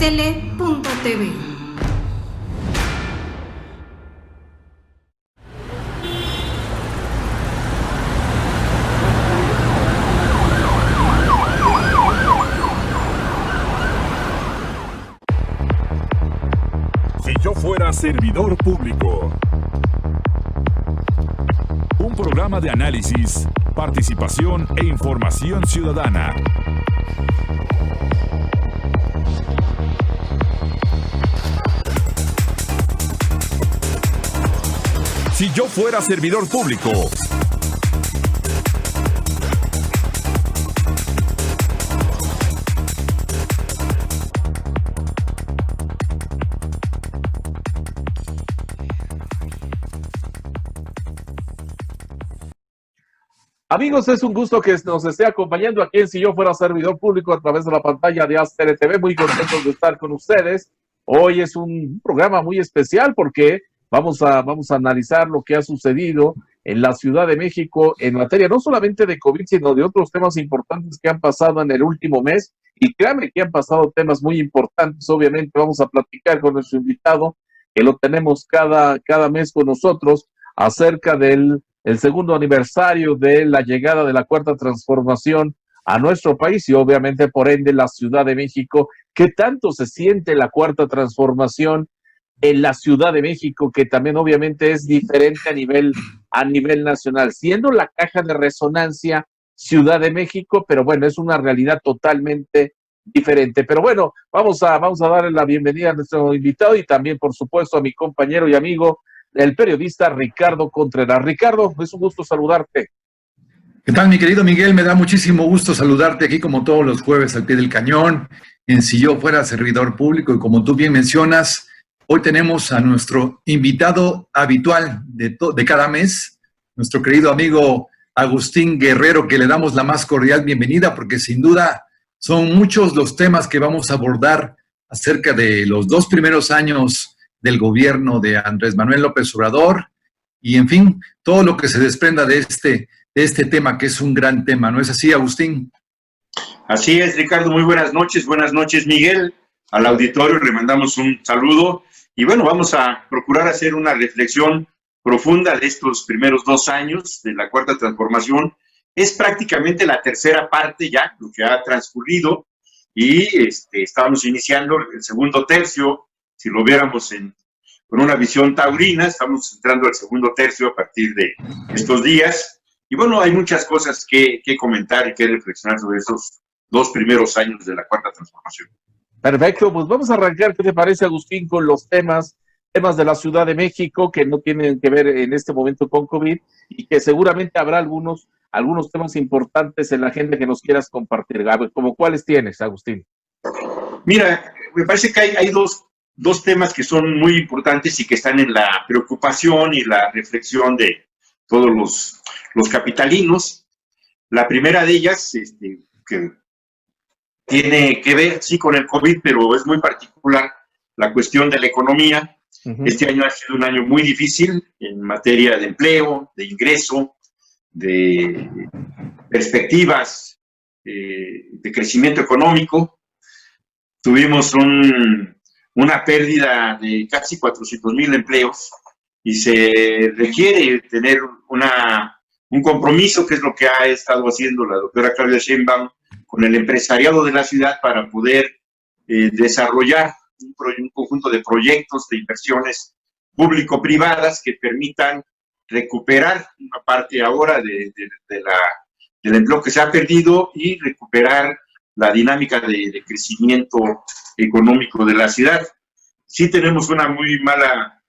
tele.tv. Si yo fuera servidor público. Un programa de análisis, participación e información ciudadana. Si yo fuera servidor público. Amigos, es un gusto que nos esté acompañando aquí en Si Yo Fuera Servidor Público a través de la pantalla de ASTERE TV. Muy contentos de estar con ustedes. Hoy es un programa muy especial porque vamos a analizar lo que ha sucedido en la Ciudad de México en materia no solamente de COVID, sino de otros temas importantes que han pasado en el último mes. Y créanme que han pasado temas muy importantes. Obviamente vamos a platicar con nuestro invitado, que lo tenemos cada mes con nosotros, acerca del segundo aniversario de la llegada de la Cuarta Transformación a nuestro país y obviamente por ende la Ciudad de México. ¿Qué tanto se siente la Cuarta Transformación en la Ciudad de México, que también obviamente es diferente a nivel nacional, siendo la caja de resonancia Ciudad de México, pero bueno, es una realidad totalmente diferente? Pero bueno, vamos a darle la bienvenida a nuestro invitado y también, por supuesto, a mi compañero y amigo, el periodista Ricardo Contreras. Ricardo, es un gusto saludarte. ¿Qué tal, mi querido Miguel? Me da muchísimo gusto saludarte aquí como todos los jueves al pie del cañón, en Si Yo Fuera Servidor Público. Y como tú bien mencionas, hoy tenemos a nuestro invitado habitual de cada mes, nuestro querido amigo Agustín Guerrero, que le damos la más cordial bienvenida, porque sin duda son muchos los temas que vamos a abordar acerca de los 2 primeros años del gobierno de Andrés Manuel López Obrador y, en fin, todo lo que se desprenda de este tema, que es un gran tema. ¿No es así, Agustín? Así es, Ricardo. Muy buenas noches, Miguel. Al auditorio le mandamos un saludo y bueno, vamos a procurar hacer una reflexión profunda de estos primeros 2 años de la Cuarta Transformación. Es prácticamente la tercera parte ya, lo que ha transcurrido, y estamos iniciando el segundo tercio. Si lo viéramos con una visión taurina, estamos entrando al segundo tercio a partir de estos días. Y bueno, hay muchas cosas que comentar y que reflexionar sobre esos 2 primeros años de la Cuarta Transformación. Perfecto, pues vamos a arrancar, ¿qué te parece, Agustín, con los temas de la Ciudad de México que no tienen que ver en este momento con COVID y que seguramente habrá algunos temas importantes en la agenda que nos quieras compartir? ¿Como cuáles tienes, Agustín? Mira, me parece que hay dos temas que son muy importantes y que están en la preocupación y la reflexión de todos los capitalinos. La primera de ellas, que tiene que ver, sí, con el COVID, pero es muy particular, la cuestión de la economía. Uh-huh. Este año ha sido un año muy difícil en materia de empleo, de ingreso, de perspectivas de crecimiento económico. Tuvimos una pérdida de casi 400,000 empleos y se requiere tener un compromiso, que es lo que ha estado haciendo la doctora Claudia Sheinbaum con el empresariado de la ciudad para poder desarrollar un conjunto de proyectos, de inversiones público-privadas que permitan recuperar una parte ahora del empleo que se ha perdido y recuperar la dinámica de crecimiento económico de la ciudad. Sí tenemos una muy mala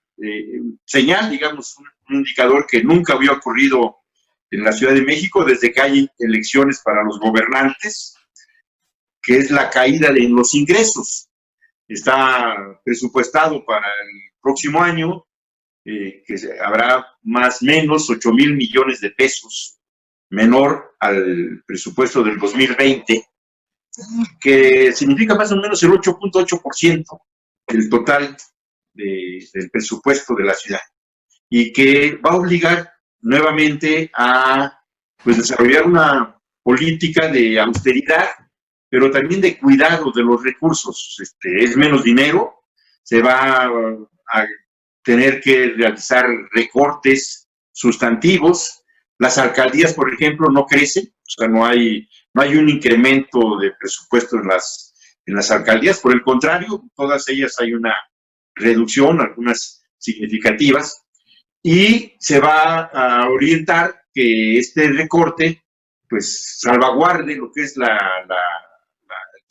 señal, digamos, un indicador que nunca había ocurrido en la Ciudad de México desde que hay elecciones para los gobernantes, que es la caída en los ingresos. Está presupuestado para el próximo año que habrá más o menos 8,000 millones de pesos, menor al presupuesto del 2020, que significa más o menos el 8.8% del total del presupuesto de la ciudad, y que va a obligar nuevamente a desarrollar una política de austeridad pero también de cuidado de los recursos. Es menos dinero, se va a tener que realizar recortes sustantivos. Las alcaldías, por ejemplo, no crecen, o sea, no hay un incremento de presupuesto en las alcaldías, por el contrario, todas ellas hay una reducción, algunas significativas, y se va a orientar que este recorte pues salvaguarde lo que es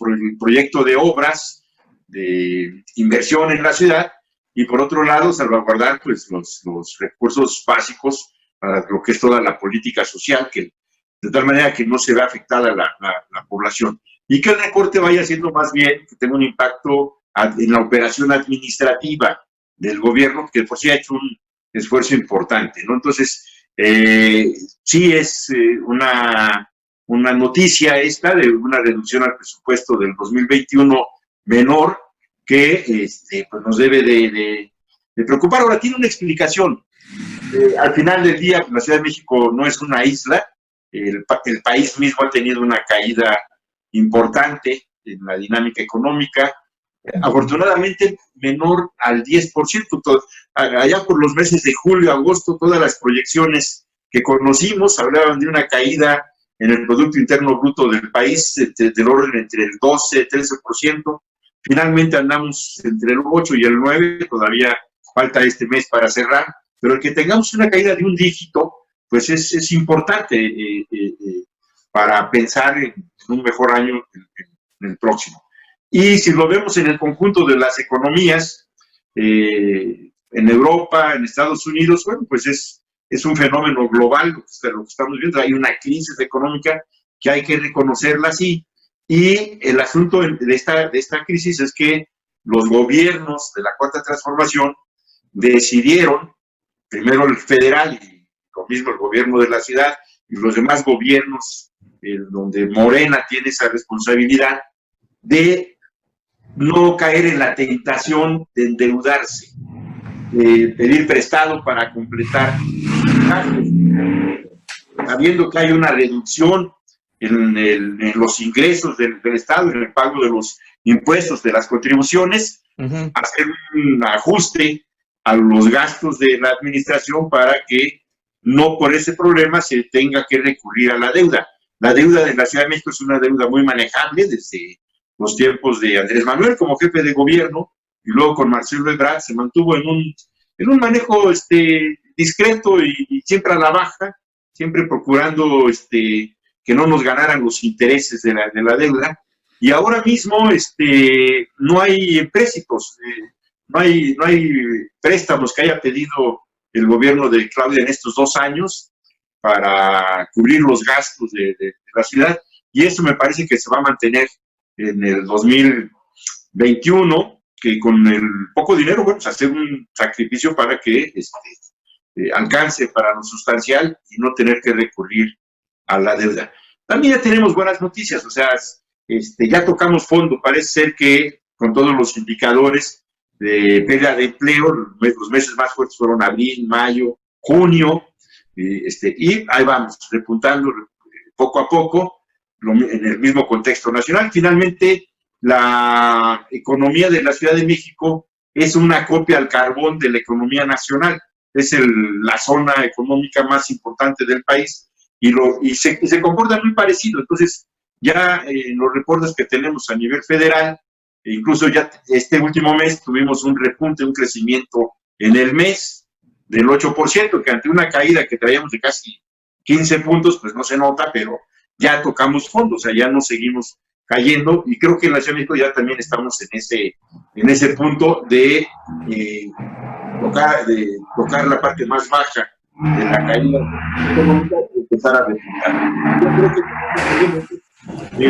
el proyecto de obras, de inversión en la ciudad, y por otro lado salvaguardar pues los recursos básicos para lo que es toda la política social, que de tal manera que no se vea afectada la población. Y que el recorte vaya siendo más bien, que tenga un impacto en la operación administrativa del gobierno, que por sí ha hecho un esfuerzo importante, ¿no? Entonces, sí es una noticia esta de una reducción al presupuesto del 2021 menor que pues nos debe de preocupar. Ahora, tiene una explicación. Al final del día, la Ciudad de México no es una isla, el país mismo ha tenido una caída importante en la dinámica económica, afortunadamente menor al 10%. Allá por los meses de julio, agosto, todas las proyecciones que conocimos hablaban de una caída en el Producto Interno Bruto del país del orden entre el 12 y 13%. Finalmente andamos entre el 8 y el 9, todavía falta este mes para cerrar, pero el que tengamos una caída de un dígito, pues es importante para pensar en un mejor año en el próximo. Y si lo vemos en el conjunto de las economías, en Europa, en Estados Unidos, bueno, pues es un fenómeno global lo que estamos viendo. Hay una crisis económica que hay que reconocerla así. Y el asunto de esta crisis es que los gobiernos de la Cuarta Transformación decidieron, primero el federal y lo mismo el gobierno de la ciudad y los demás gobiernos donde Morena tiene esa responsabilidad, de no caer en la tentación de endeudarse, de pedir prestado para completar gastos, sabiendo que hay una reducción en los ingresos del Estado, en el pago de los impuestos, de las contribuciones, hacer un ajuste a los gastos de la administración para que no por ese problema se tenga que recurrir a la deuda. La deuda de la Ciudad de México es una deuda muy manejable desde los tiempos de Andrés Manuel como jefe de gobierno, y luego con Marcelo Ebrard se mantuvo en un manejo discreto y siempre a la baja, siempre procurando que no nos ganaran los intereses de la deuda. Y ahora mismo no hay empréstitos, no hay préstamos que haya pedido el gobierno de Claudia en estos 2 años para cubrir los gastos de la ciudad, y eso me parece que se va a mantener en el 2021, que con el poco dinero, bueno, pues hacer un sacrificio para que alcance para lo sustancial y no tener que recurrir a la deuda. También ya tenemos buenas noticias, o sea, ya tocamos fondo. Parece ser que con todos los indicadores de pérdida de empleo, los meses más fuertes fueron abril, mayo, junio, y ahí vamos, repuntando poco a poco en el mismo contexto nacional. Finalmente, la economía de la Ciudad de México es una copia al carbón de la economía nacional, es la zona económica más importante del país, y se comporta muy parecido. Entonces, ya en los reportes que tenemos a nivel federal, incluso ya este último mes tuvimos un repunte, un crecimiento en el mes del 8%, que ante una caída que traíamos de casi 15 puntos, pues no se nota, pero ya tocamos fondo, o sea, ya no seguimos cayendo, y creo que en la Ciudad de México ya también estamos en ese punto de tocar la parte más baja de la caída económica y empezar a repuntar. Yo creo que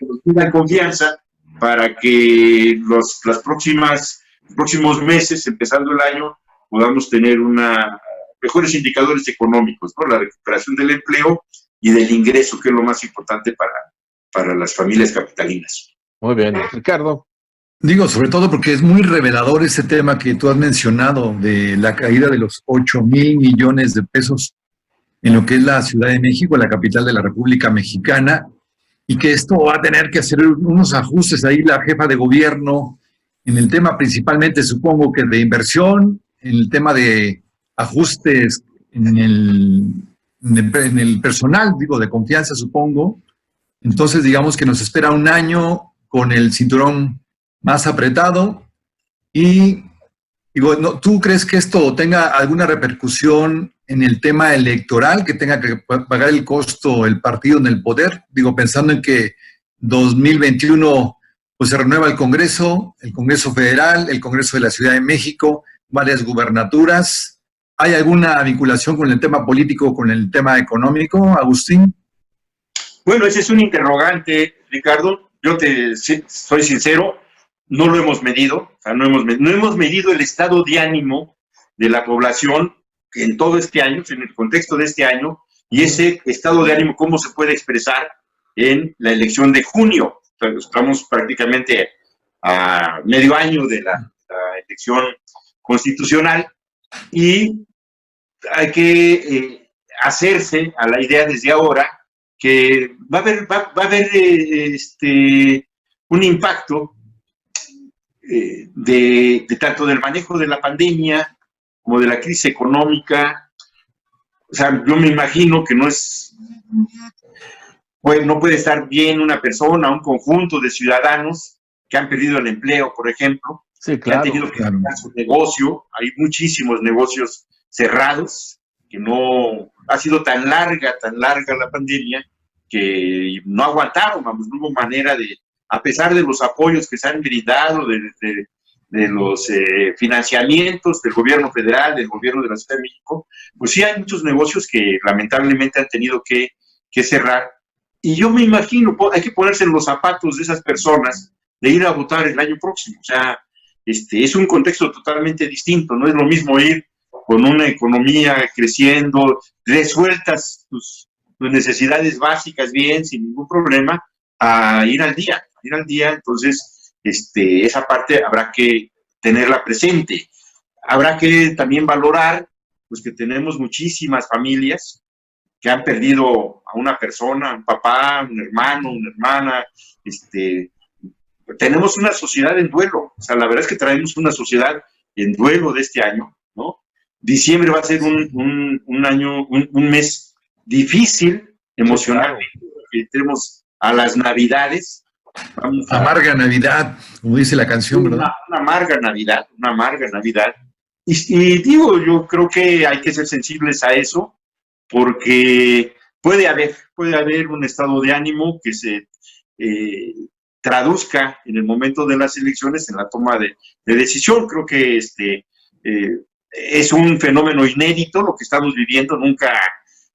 nos tengan confianza para que los próximos meses, empezando el año, podamos tener mejores indicadores económicos, ¿no? La recuperación del empleo y del ingreso, que es lo más importante para las familias capitalinas. Muy bien. Ricardo. Digo, sobre todo porque es muy revelador ese tema que tú has mencionado de la caída de los 8,000 millones de pesos en lo que es la Ciudad de México, la capital de la República Mexicana, y que esto va a tener que hacer unos ajustes ahí la jefa de gobierno en el tema principalmente, supongo que de inversión, en el tema de ajustes en el personal, digo, de confianza, supongo. Entonces, digamos que nos espera un año con el cinturón más apretado y, digo, ¿tú crees que esto tenga alguna repercusión en el tema electoral, que tenga que pagar el costo el partido en el poder? Digo, pensando en que 2021 pues se renueva el Congreso Federal, el Congreso de la Ciudad de México, varias gubernaturas. ¿Hay alguna vinculación con el tema político, con el tema económico, Agustín? Bueno, ese es un interrogante, Ricardo. Yo soy sincero, no lo hemos medido, o sea, no hemos medido el estado de ánimo de la población en todo este año, en el contexto de este año, y ese estado de ánimo, cómo se puede expresar en la elección de junio. O sea, estamos prácticamente a medio año de la elección constitucional y hay que hacerse a la idea desde ahora que va a haber un impacto de tanto del manejo de la pandemia como de la crisis económica. O sea, yo me imagino que no puede estar bien una persona, un conjunto de ciudadanos que han perdido el empleo, por ejemplo, sí, claro, que han tenido que cerrar su negocio. Hay muchísimos negocios cerrados, que no ha sido tan larga la pandemia, que no aguantaron, vamos, no hubo manera de, a pesar de los apoyos que se han brindado, de los financiamientos del gobierno federal, del gobierno de la Ciudad de México, pues sí hay muchos negocios que lamentablemente han tenido que cerrar. Y yo me imagino, hay que ponerse en los zapatos de esas personas de ir a votar el año próximo. O sea, es un contexto totalmente distinto. No es lo mismo ir con una economía creciendo, resueltas tus necesidades básicas bien, sin ningún problema, a ir al día. Entonces, esa parte habrá que tenerla presente. Habrá que también valorar, pues, que tenemos muchísimas familias que han perdido a una persona, un papá, un hermano, una hermana. Tenemos una sociedad en duelo. O sea, la verdad es que traemos una sociedad en duelo de este año, ¿no? Diciembre va a ser un año, un mes difícil emocionalmente. Sí, claro. Tenemos a las Navidades. Amarga Navidad, como dice la canción, ¿verdad? Una amarga Navidad. Y digo, yo creo que hay que ser sensibles a eso, porque puede haber un estado de ánimo que se traduzca en el momento de las elecciones en la toma de decisión. Creo que es un fenómeno inédito lo que estamos viviendo.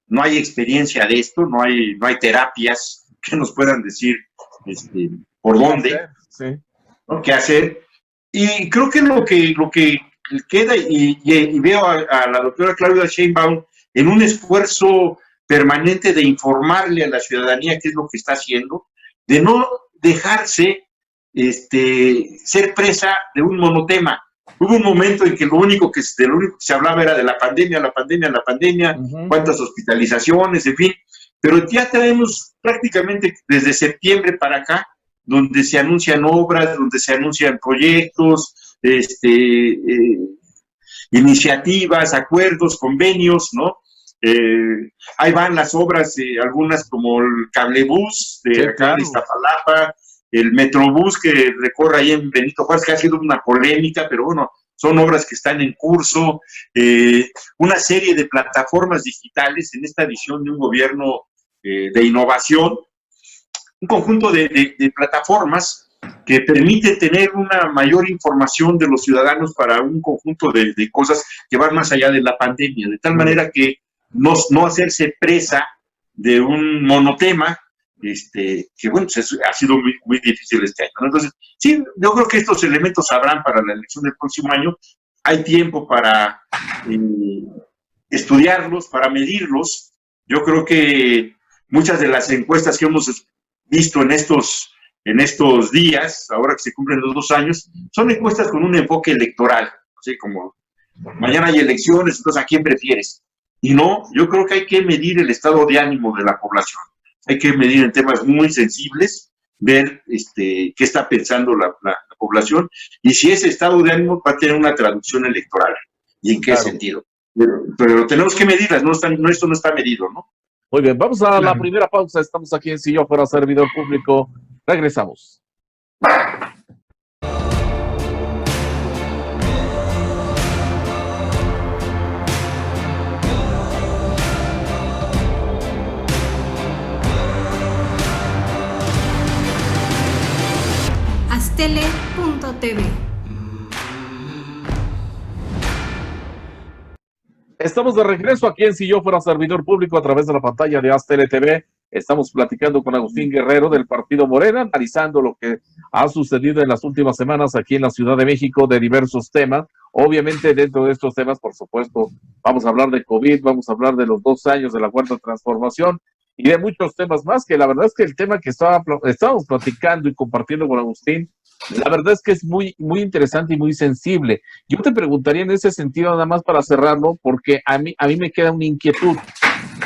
No hay experiencia de esto, no hay terapias que nos puedan decir por dónde, sí, ¿no? Qué hacer. Y creo que lo que queda, y veo a la doctora Claudia Sheinbaum en un esfuerzo permanente de informarle a la ciudadanía qué es lo que está haciendo, de no dejarse ser presa de un monotema. Hubo un momento en que lo único que se hablaba era de la pandemia, cuántas hospitalizaciones, en fin, pero ya traemos prácticamente desde septiembre para acá, donde se anuncian obras, donde se anuncian proyectos, iniciativas, acuerdos, convenios, ¿no? Ahí van las obras, algunas como el cablebús de acá de Iztapalapa, el metrobús que recorre ahí en Benito Juárez, que ha sido una polémica, pero bueno, son obras que están en curso, una serie de plataformas digitales en esta visión de un gobierno de innovación, un conjunto de plataformas que permite tener una mayor información de los ciudadanos para un conjunto de cosas que van más allá de la pandemia, de tal manera que no hacerse presa de un monotema, que bueno, pues ha sido muy, muy difícil este año, ¿no? Entonces, sí, yo creo que estos elementos habrán para la elección del próximo año. Hay tiempo para estudiarlos, para medirlos. Yo creo que muchas de las encuestas que hemos visto en estos días, ahora que se cumplen los 2 años, son encuestas con un enfoque electoral, así como mañana hay elecciones, entonces ¿a quién prefieres? Y no, yo creo que hay que medir el estado de ánimo de la población. hay que medir en temas muy sensibles, ver qué está pensando la población y si ese estado de ánimo va a tener una traducción electoral y en qué sentido. Pero tenemos que medirlas, esto no está medido, ¿no? Muy bien, vamos a la primera pausa. Estamos aquí en Si Yo Fuera Servidor Público. Regresamos. Aztele.tv. Estamos de regreso aquí en Si Yo Fuera Servidor Público a través de la pantalla de Aztele TV. Estamos platicando con Agustín Guerrero del Partido Morena, analizando lo que ha sucedido en las últimas semanas aquí en la Ciudad de México de diversos temas. Obviamente dentro de estos temas, por supuesto, vamos a hablar de COVID, vamos a hablar de los 2 años de la Cuarta Transformación y de muchos temas más, que la verdad es que el tema que estábamos platicando y compartiendo con Agustín, la verdad es que es muy, muy interesante y muy sensible. Yo te preguntaría en ese sentido, nada más para cerrarlo, porque a mí me queda una inquietud.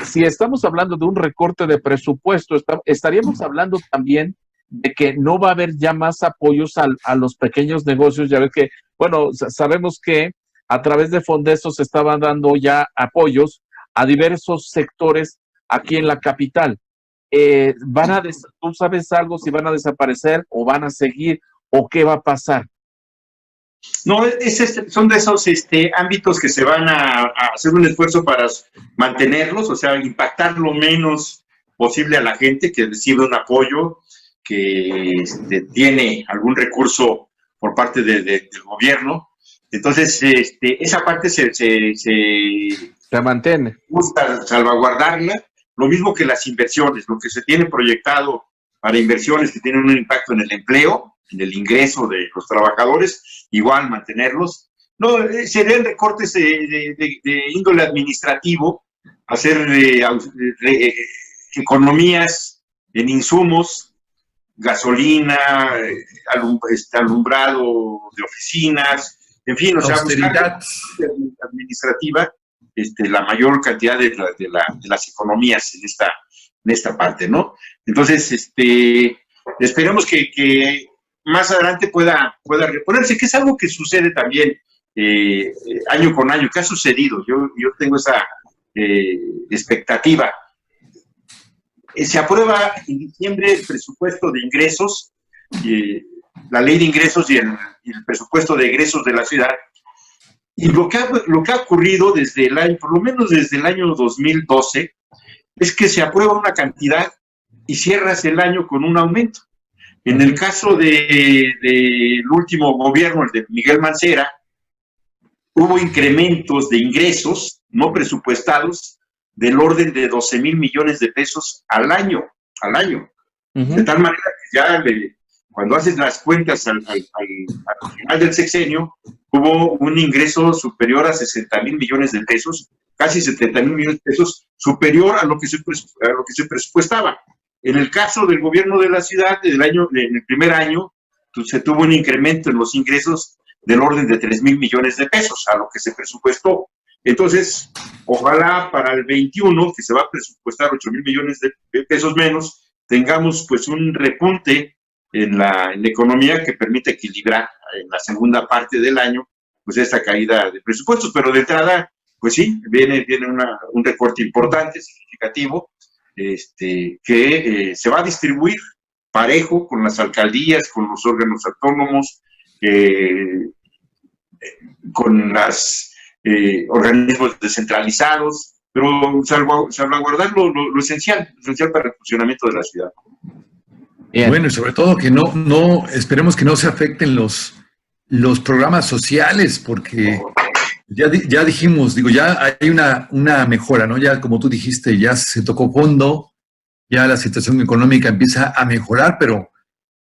Si estamos hablando de un recorte de presupuesto, estaríamos hablando también de que no va a haber ya más apoyos a los pequeños negocios. Ya ves que, bueno, sabemos que a través de Fondeso se estaban dando ya apoyos a diversos sectores aquí en la capital. ¿Tú sabes algo si van a desaparecer o van a seguir o qué va a pasar? No, son de esos ámbitos que se van a hacer un esfuerzo para mantenerlos, o sea, impactar lo menos posible a la gente que recibe un apoyo, que tiene algún recurso por parte del gobierno. Entonces, esa parte se mantiene. Gusta salvaguardarla, lo mismo que las inversiones, lo que se tiene proyectado para inversiones que tienen un impacto en el empleo, en el ingreso de los trabajadores, igual mantenerlos. No, serían recortes de índole administrativo, hacer economías en insumos, gasolina, alumbrado de oficinas, en fin, o sea, buscar administrativa, la mayor cantidad de las economías en esta parte, ¿no? Entonces, esperemos que más adelante pueda reponerse, que es algo que sucede también año con año, que ha sucedido. Yo tengo esa expectativa. Se aprueba en diciembre el presupuesto de ingresos, la ley de ingresos y el presupuesto de egresos de la ciudad. Y lo que ha ocurrido desde el año, por lo menos desde el año 2012, es que se aprueba una cantidad y cierras el año con un aumento. En el caso del último gobierno, el de Miguel Mancera, hubo incrementos de ingresos no presupuestados del orden de 12,000 millones de pesos al año. De tal manera que ya cuando haces las cuentas al final del sexenio, hubo un ingreso superior a 60,000 millones de pesos, casi 70,000 millones de pesos, superior a lo que se presupuestaba. En el caso del gobierno de la ciudad, en el primer año, se tuvo un incremento en los ingresos del orden de 3,000 millones de pesos, a lo que se presupuestó. Entonces, ojalá para el 21, que se va a presupuestar 8,000 millones de pesos menos, tengamos pues un repunte en la economía que permite equilibrar en la segunda parte del año pues esta caída de presupuestos. Pero de entrada, pues sí, viene un recorte importante, significativo, que se va a distribuir parejo con las alcaldías, con los órganos autónomos, con los organismos descentralizados, pero salvaguardar lo esencial para el funcionamiento de la ciudad. Bien. Bueno, y sobre todo que esperemos que no se afecten los programas sociales, porque ya dijimos, ya hay una mejora, ¿no? Ya como tú dijiste, ya se tocó fondo, ya la situación económica empieza a mejorar, pero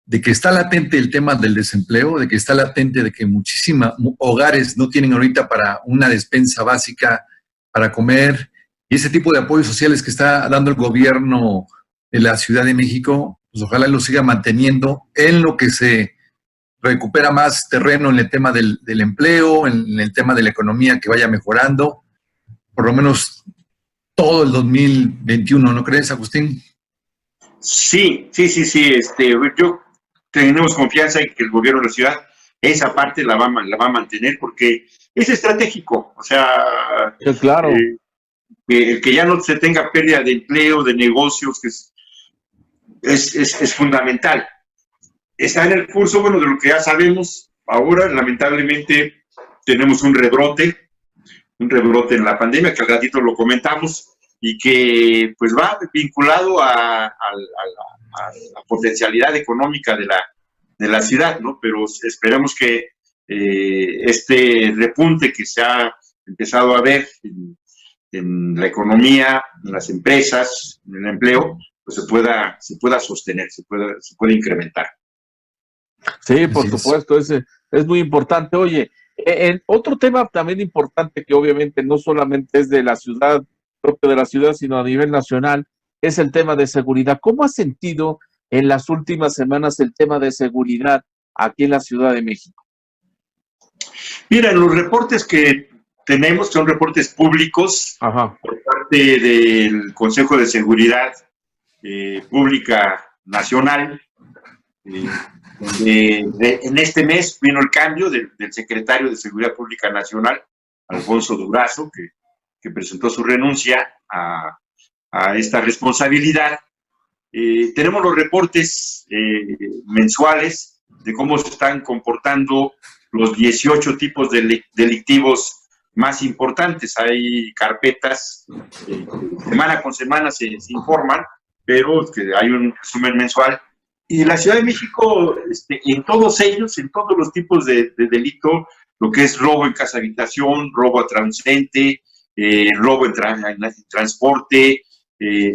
de que está latente el tema del desempleo, de que está latente de que muchísimos hogares no tienen ahorita para una despensa básica para comer, y ese tipo de apoyos sociales que está dando el gobierno de la Ciudad de México, pues ojalá lo siga manteniendo en lo que se recupera más terreno en el tema del empleo, en el tema de la economía que vaya mejorando, por lo menos todo el 2021, ¿no crees, Agustín? Sí. Yo tenemos confianza en que el gobierno de la ciudad esa parte la va a mantener porque es estratégico. O sea, Claro. el que ya no se tenga pérdida de empleo, de negocios, que es fundamental. Está en el curso, bueno, de lo que ya sabemos. Ahora, lamentablemente, tenemos un rebrote en la pandemia, que al ratito lo comentamos, y que pues va vinculado a la potencialidad económica de la ciudad, ¿no? Pero esperemos que este repunte que se ha empezado a ver en la economía, en las empresas, en el empleo, pues se pueda sostener, se pueda incrementar. Sí, por supuesto, es muy importante. Oye, otro tema también importante que obviamente no solamente es de la ciudad, propio de la ciudad, sino a nivel nacional, es el tema de seguridad. ¿Cómo has sentido en las últimas semanas el tema de seguridad aquí en la Ciudad de México? Mira, los reportes que tenemos son reportes públicos. Ajá. Por parte del Consejo de Seguridad Pública Nacional. En este mes vino el cambio del secretario de Seguridad Pública Nacional, Alfonso Durazo, que presentó su renuncia a esta responsabilidad. Tenemos los reportes mensuales de cómo se están comportando los 18 tipos delictivos más importantes. Hay carpetas, semana con semana se informan, pero hay un resumen mensual. Y la Ciudad de México, en todos ellos, en todos los tipos de delito, lo que es robo en casa habitación, robo a transeúnte, robo en transporte,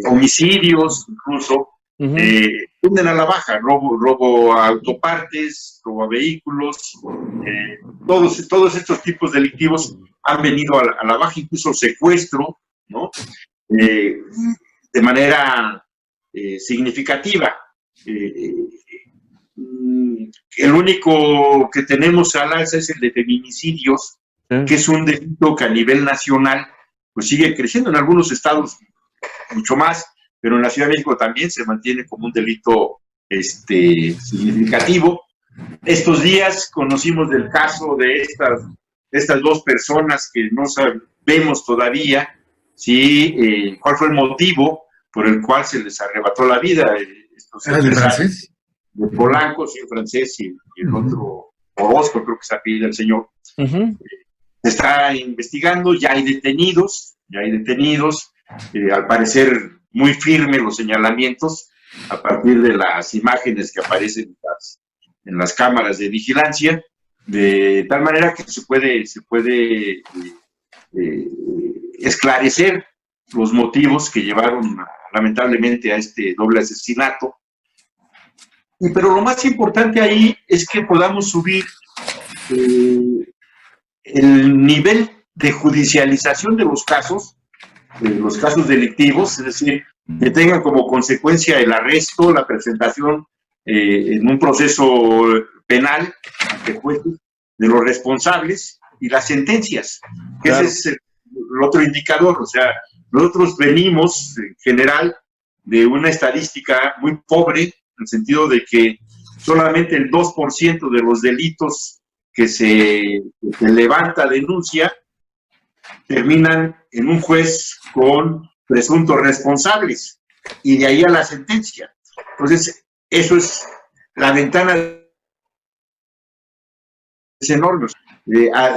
homicidios incluso, tienden a la baja, robo a autopartes, robo a vehículos, todos estos tipos delictivos han venido a la baja, incluso secuestro, ¿no? De manera significativa. El único que tenemos al alza es el de feminicidios, que es un delito que a nivel nacional pues sigue creciendo, en algunos estados mucho más, pero en la Ciudad de México también se mantiene como un delito significativo. Estos días conocimos del caso de estas dos personas que no sabemos todavía cuál fue el motivo por el cual se les arrebató la vida. ¿De francés? De Polanco, sí, el francés, y el otro, Orozco, creo que se apellida el señor. Se está investigando, ya hay detenidos, al parecer muy firmes los señalamientos a partir de las imágenes que aparecen en las cámaras de vigilancia, de tal manera que se puede esclarecer los motivos que llevaron lamentablemente a este doble asesinato. Pero lo más importante ahí es que podamos subir el nivel de judicialización de los casos delictivos, es decir, que tengan como consecuencia el arresto, la presentación en un proceso penal ante jueces de los responsables y las sentencias, que claro. Ese es el otro indicador. O sea, nosotros venimos en general de una estadística muy pobre, en el sentido de que solamente el 2% de los delitos que se levanta denuncia terminan en un juez con presuntos responsables y de ahí a la sentencia. Entonces, eso es la ventana, es enorme.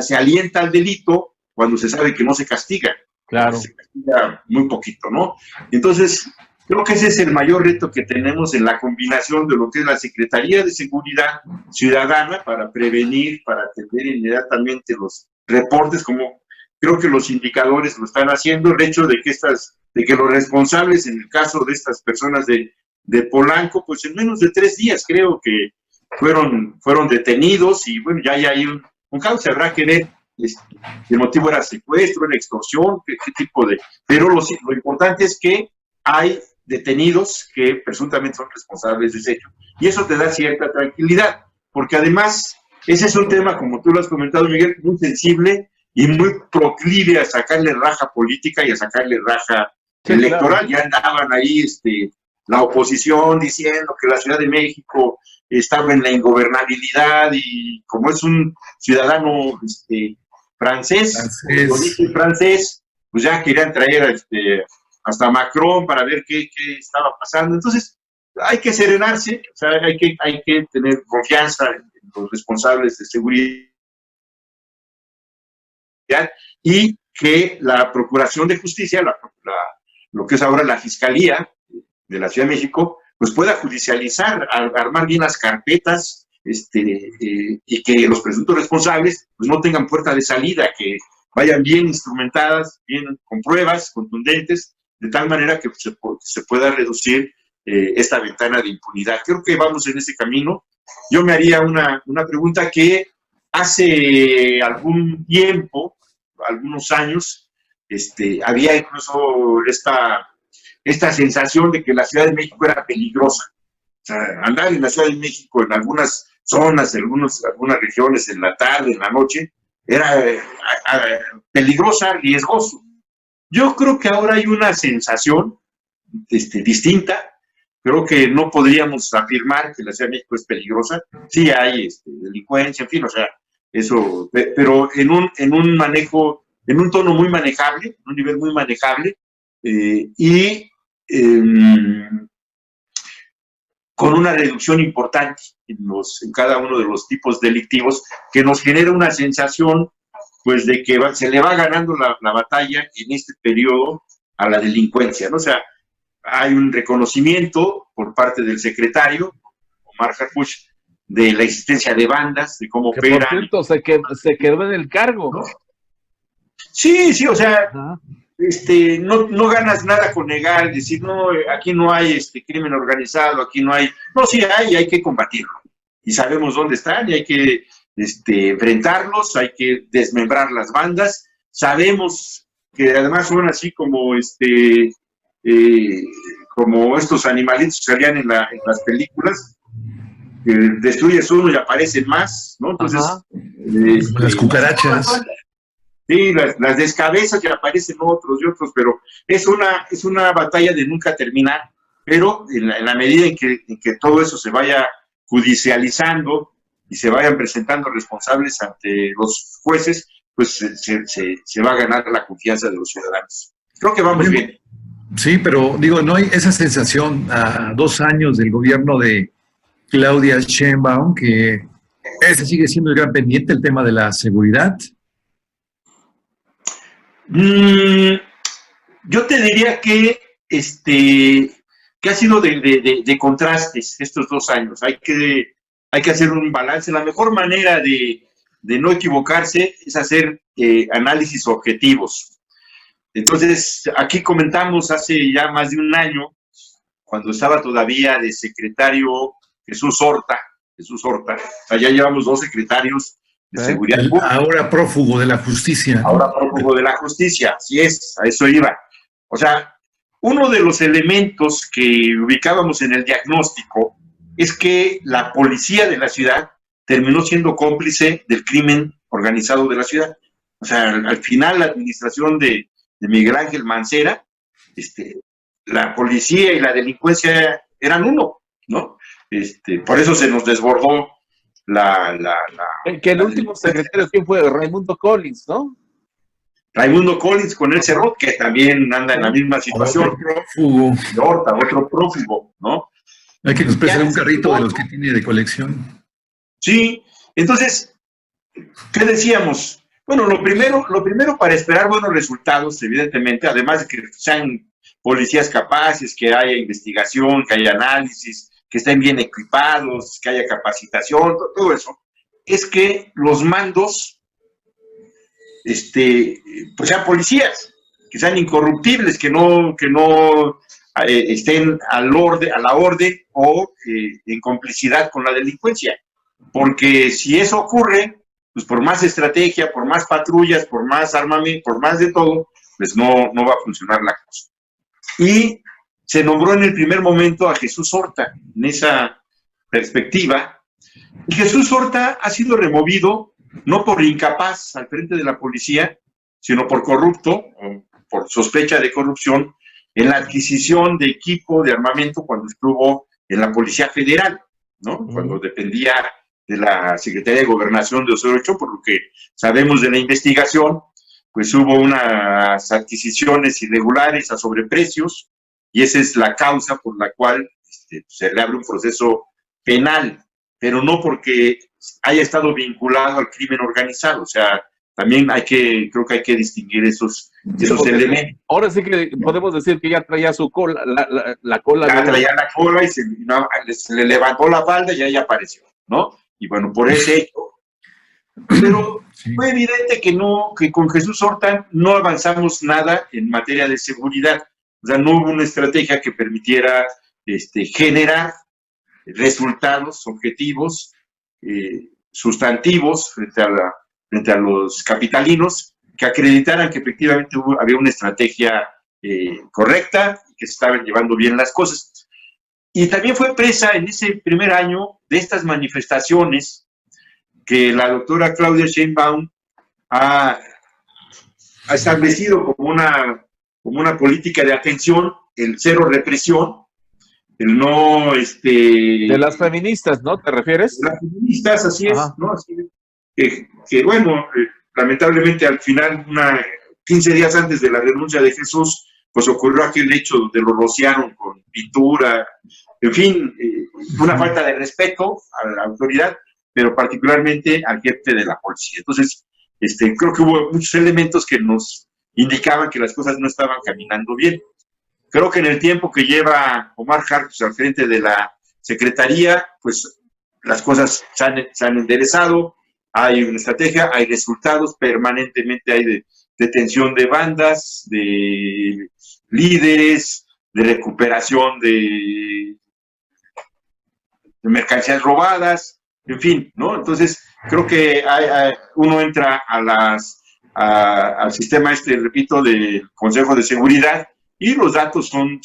Se alienta al delito cuando se sabe que no se castiga. Claro. Se castiga muy poquito, ¿no? Entonces, creo que ese es el mayor reto que tenemos en la combinación de lo que es la Secretaría de Seguridad Ciudadana para prevenir, para atender inmediatamente los reportes, como creo que los indicadores lo están haciendo, el hecho de que los responsables, en el caso de estas personas de Polanco, pues en menos de 3 días creo que fueron detenidos, y bueno, ya hay un caso, habrá que ver si el motivo era secuestro, era extorsión, qué tipo de... Pero lo importante es que hay detenidos que presuntamente son responsables de ese hecho, y eso te da cierta tranquilidad, porque además ese es un tema, como tú lo has comentado, Miguel, muy sensible y muy proclive a sacarle raja política y a sacarle raja electoral. Claro. Ya andaban ahí la oposición diciendo que la Ciudad de México estaba en la ingobernabilidad, y como es un ciudadano francés, pues ya querían traer hasta Macron para ver qué estaba pasando. Entonces, hay que serenarse, o sea, hay que tener confianza en los responsables de seguridad, y que la Procuración de Justicia, lo que es ahora la Fiscalía de la Ciudad de México, pues pueda judicializar, armar bien las carpetas, y que los presuntos responsables pues no tengan puerta de salida, que vayan bien instrumentadas, bien con pruebas contundentes, de tal manera que se pueda reducir esta ventana de impunidad. Creo que vamos en ese camino. Yo me haría una pregunta que hace algún tiempo, algunos años, había incluso esta sensación de que la Ciudad de México era peligrosa. O sea, andar en la Ciudad de México en algunas zonas, en algunas regiones, en la tarde, en la noche, era peligrosa, riesgoso. Yo creo que ahora hay una sensación distinta. Creo que no podríamos afirmar que la Ciudad de México es peligrosa. Sí hay delincuencia, en fin, o sea, eso, pero en un manejo, en un tono muy manejable, en un nivel muy manejable, y con una reducción importante en cada uno de los tipos delictivos, que nos genera una sensación, pues, de que se le va ganando la batalla en este periodo a la delincuencia, ¿no? O sea, hay un reconocimiento por parte del secretario, Omar Harfuch, de la existencia de bandas, de cómo operan. Por cierto, se quedó en el cargo, ¿no? Sí, o sea, no ganas nada con negar, decir, no, aquí no hay crimen organizado, aquí no hay. No, sí hay, y hay que combatirlo. Y sabemos dónde están, y hay que enfrentarlos, hay que desmembrar las bandas. Sabemos que además son así como como estos animalitos que salían en las películas, que destruyes uno y aparecen más, ¿no? Entonces, las cucarachas. Sí, las descabezas y aparecen otros y otros, pero es una batalla de nunca terminar. Pero en la medida en que todo eso se vaya judicializando y se vayan presentando responsables ante los jueces, pues se va a ganar la confianza de los ciudadanos. Creo que vamos bien. Sí, pero digo, no hay esa sensación a 2 años del gobierno de Claudia Sheinbaum, que ese sigue siendo el gran pendiente, el tema de la seguridad. Yo te diría que ha sido de contrastes estos 2 años. Hay que hacer un balance. La mejor manera de no equivocarse es hacer análisis objetivos. Entonces, aquí comentamos hace ya más de un año, cuando estaba todavía de secretario Jesús Horta. O sea, ya llevamos 2 secretarios de seguridad pública. Ahora prófugo de la justicia. Ahora prófugo de la justicia, así es, a eso iba. O sea, uno de los elementos que ubicábamos en el diagnóstico es que la policía de la ciudad terminó siendo cómplice del crimen organizado de la ciudad. O sea, al final la administración de Miguel Ángel Mancera, la policía y la delincuencia eran uno, ¿no? Por eso se nos desbordó que el último secretario, ¿quién fue? Raimundo Collins, ¿no? Raimundo Collins con el Cerrot, que también anda en la misma situación. Otro prófugo, ¿no? Hay que nos prestar un carrito de los que tiene de colección. Sí, entonces, ¿qué decíamos? Bueno, lo primero para esperar buenos resultados, evidentemente, además de que sean policías capaces, que haya investigación, que haya análisis, que estén bien equipados, que haya capacitación, todo eso, es que los mandos pues sean policías, que sean incorruptibles, que no estén a la orden o en complicidad con la delincuencia. Porque si eso ocurre, pues por más estrategia, por más patrullas, por más armamento, por más de todo, pues no va a funcionar la cosa. Y se nombró en el primer momento a Jesús Horta, en esa perspectiva, y Jesús Horta ha sido removido no por incapaz al frente de la policía, sino por corrupto, o por sospecha de corrupción, en la adquisición de equipo de armamento cuando estuvo en la Policía Federal, ¿no? Cuando dependía de la Secretaría de Gobernación de Osorio Chong, por lo que sabemos de la investigación, pues hubo unas adquisiciones irregulares a sobreprecios, y esa es la causa por la cual se le abre un proceso penal, pero no porque haya estado vinculado al crimen organizado. O sea, también creo que hay que distinguir esos elementos. Ahora sí que podemos decir que ya traía su cola, la cola. Ya traía la cola y se le levantó la falda y ahí apareció, ¿no? Y bueno, por ese hecho. Pero fue evidente que con Jesús Horta no avanzamos nada en materia de seguridad. O sea, no hubo una estrategia que permitiera generar resultados objetivos, sustantivos frente a los capitalinos, que acreditaran que efectivamente había una estrategia correcta y que se estaban llevando bien las cosas. Y también fue presa en ese primer año de estas manifestaciones que la doctora Claudia Sheinbaum ha establecido como una política de atención, el cero represión, el no... de las feministas, ¿no? ¿Te refieres? De las feministas, así es, ¿no? Así que bueno, lamentablemente al final, 15 días antes de la renuncia de Jesús, pues ocurrió aquel hecho donde lo rociaron con pintura, en fin, una falta de respeto a la autoridad, pero particularmente al jefe de la policía. Entonces, creo que hubo muchos elementos que nos indicaban que las cosas no estaban caminando bien. Creo que en el tiempo que lleva Omar Harfuch al frente de la Secretaría, pues las cosas se han enderezado, hay una estrategia, hay resultados, permanentemente hay detención de bandas, de líderes, de recuperación de mercancías robadas, en fin, ¿no? Entonces, creo que uno entra al sistema repito, del Consejo de Seguridad, y los datos son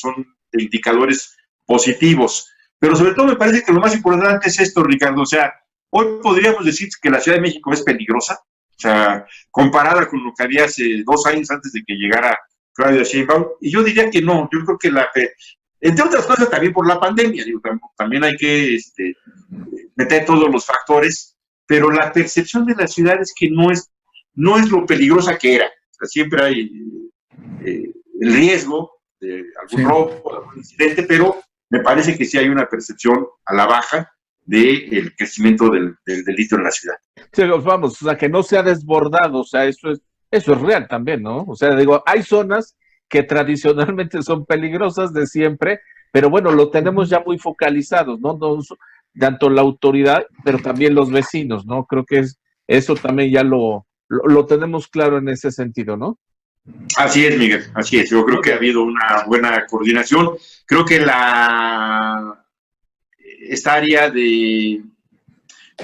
de indicadores positivos. Pero sobre todo me parece que lo más importante es esto, Ricardo. O sea, hoy podríamos decir que la Ciudad de México es peligrosa, o sea, comparada con lo que había hace 2 años antes de que llegara Claudia Sheinbaum, y yo diría que no. Yo creo que entre otras cosas también por la pandemia, también hay que meter todos los factores, pero la percepción de la ciudad es que no es lo peligrosa que era. O sea, siempre hay el riesgo de algún robo o algún incidente, pero me parece que sí hay una percepción a la baja del crecimiento del delito en la ciudad. Sí, vamos, o sea, que no se ha desbordado, o sea, eso es real también, ¿no? O sea, digo, hay zonas que tradicionalmente son peligrosas de siempre, pero bueno, lo tenemos ya muy focalizados, ¿no? Tanto la autoridad, pero también los vecinos, ¿no? Creo que eso también ya lo tenemos claro en ese sentido, ¿no? Así es, Miguel, así es. Yo creo que ha habido una buena coordinación. Creo que esta área de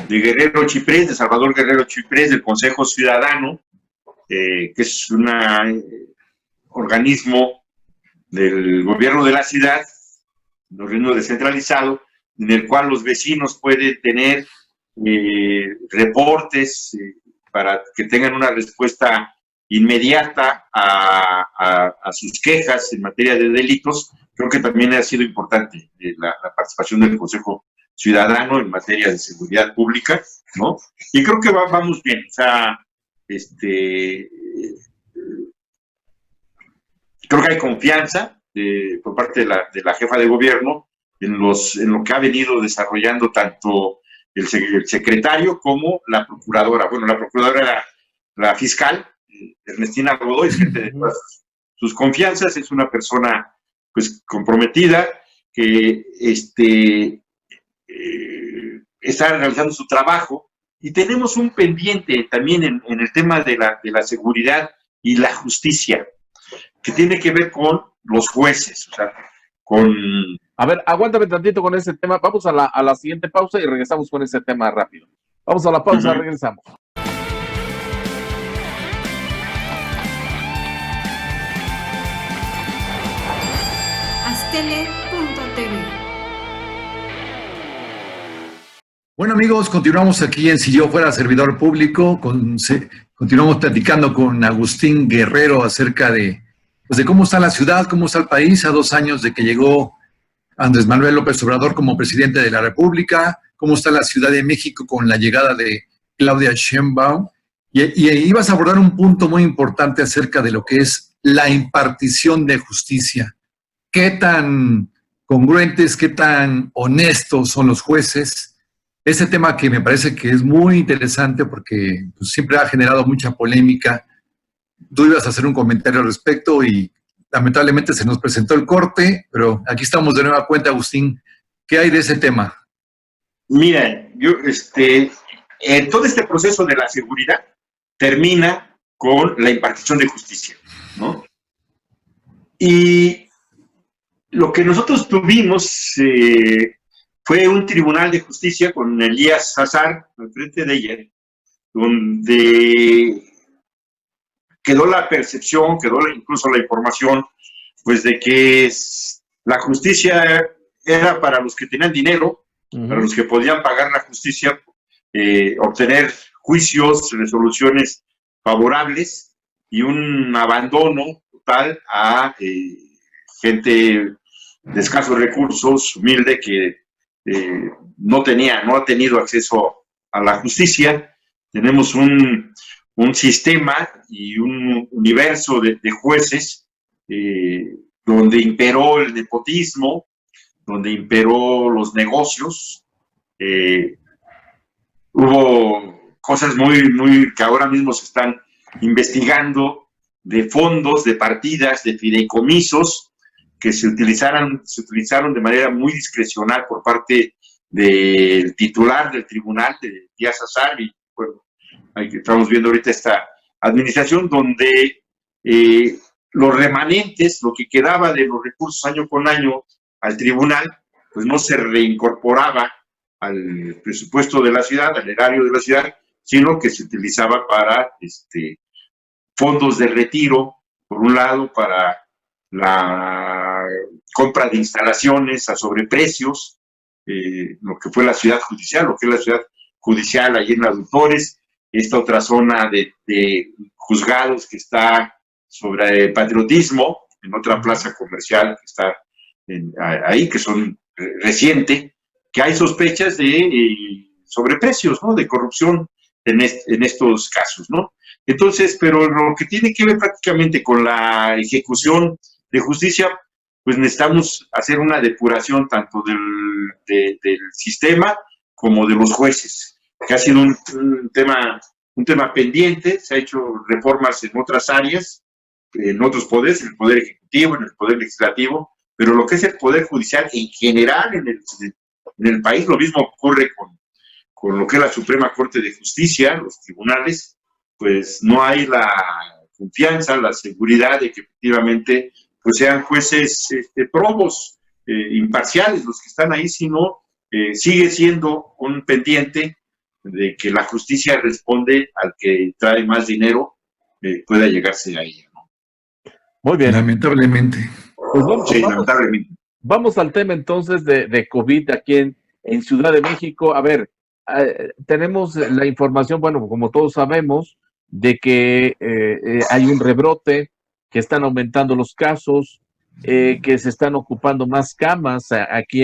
Guerrero Chiprés, de Salvador Guerrero Chiprés, del Consejo Ciudadano, que es un organismo del gobierno de la ciudad, un organismo descentralizado, en el cual los vecinos pueden tener reportes para que tengan una respuesta inmediata a sus quejas en materia de delitos. Creo que también ha sido importante la participación del Consejo Ciudadano en materia de seguridad pública, ¿no? Y creo que vamos bien. O sea, creo que hay confianza por parte de la jefa de gobierno en lo que ha venido desarrollando tanto el secretario como la procuradora. Bueno, la procuradora era la fiscal, Ernestina Godoy, es gente de todas sus confianzas, es una persona pues comprometida, que está realizando su trabajo, y tenemos un pendiente también en el tema de la seguridad y la justicia, que tiene que ver con los jueces, o sea, A ver, aguántame tantito con ese tema, vamos a la siguiente pausa y regresamos con ese tema rápido. Vamos a la pausa, regresamos. Aztele.tv. Bueno, amigos, continuamos aquí en Si Yo Fuera Servidor Público. Continuamos platicando con Agustín Guerrero acerca de pues, de cómo está la ciudad, cómo está el país a 2 años de que llegó Andrés Manuel López Obrador como presidente de la República, cómo está la Ciudad de México con la llegada de Claudia Sheinbaum. Y ibas a abordar un punto muy importante acerca de lo que es la impartición de justicia. ¿Qué tan congruentes, qué tan honestos son los jueces? Ese tema que me parece que es muy interesante porque pues, siempre ha generado mucha polémica. Tú ibas a hacer un comentario al respecto y lamentablemente se nos presentó el corte, pero aquí estamos de nueva cuenta, Agustín. ¿Qué hay de ese tema? Mira, yo, todo este proceso de la seguridad termina con la impartición de justicia, ¿no? Y lo que nosotros tuvimos fue un tribunal de justicia con Elías Azar al frente de ella, donde quedó la percepción, incluso la información, pues de que la justicia era para los que tenían dinero, para los que podían pagar la justicia, obtener juicios, resoluciones favorables y un abandono total a gente de escasos recursos, humilde, que no ha tenido acceso a la justicia. Tenemos un sistema y un universo de jueces donde imperó el nepotismo, donde imperó los negocios. Hubo cosas muy que ahora mismo se están investigando, de fondos, de partidas, de fideicomisos que se utilizaron de manera muy discrecional por parte del titular del tribunal, de Díaz Azar, y bueno, estamos viendo ahorita esta administración donde los remanentes, lo que quedaba de los recursos año con año al tribunal, pues no se reincorporaba al presupuesto de la ciudad, al erario de la ciudad, sino que se utilizaba para fondos de retiro, por un lado, para la compra de instalaciones a sobreprecios, lo que fue la ciudad judicial, lo que es la ciudad judicial allí en Auditores, esta otra zona de juzgados que está sobre patriotismo, en otra plaza comercial que está ahí, que son reciente, que hay sospechas de sobreprecios, ¿no? De corrupción en estos casos, ¿no? Entonces, pero lo que tiene que ver prácticamente con la ejecución de justicia, pues necesitamos hacer una depuración tanto del sistema como de los jueces, que ha sido un tema pendiente. Se ha hecho reformas en otras áreas, en otros poderes, en el Poder Ejecutivo, en el Poder Legislativo, pero lo que es el Poder Judicial en general en el país, lo mismo ocurre con lo que es la Suprema Corte de Justicia, los tribunales, pues no hay la confianza, la seguridad de que efectivamente pues sean jueces probos, imparciales los que están ahí, sino sigue siendo un pendiente de que la justicia responde al que trae más dinero, pueda llegarse a ella, ¿no? Muy bien. Lamentablemente. Pues lamentablemente. Vamos al tema entonces de COVID aquí en Ciudad de México. A ver, tenemos la información, bueno, como todos sabemos, de que hay un rebrote, que están aumentando los casos, que se están ocupando más camas aquí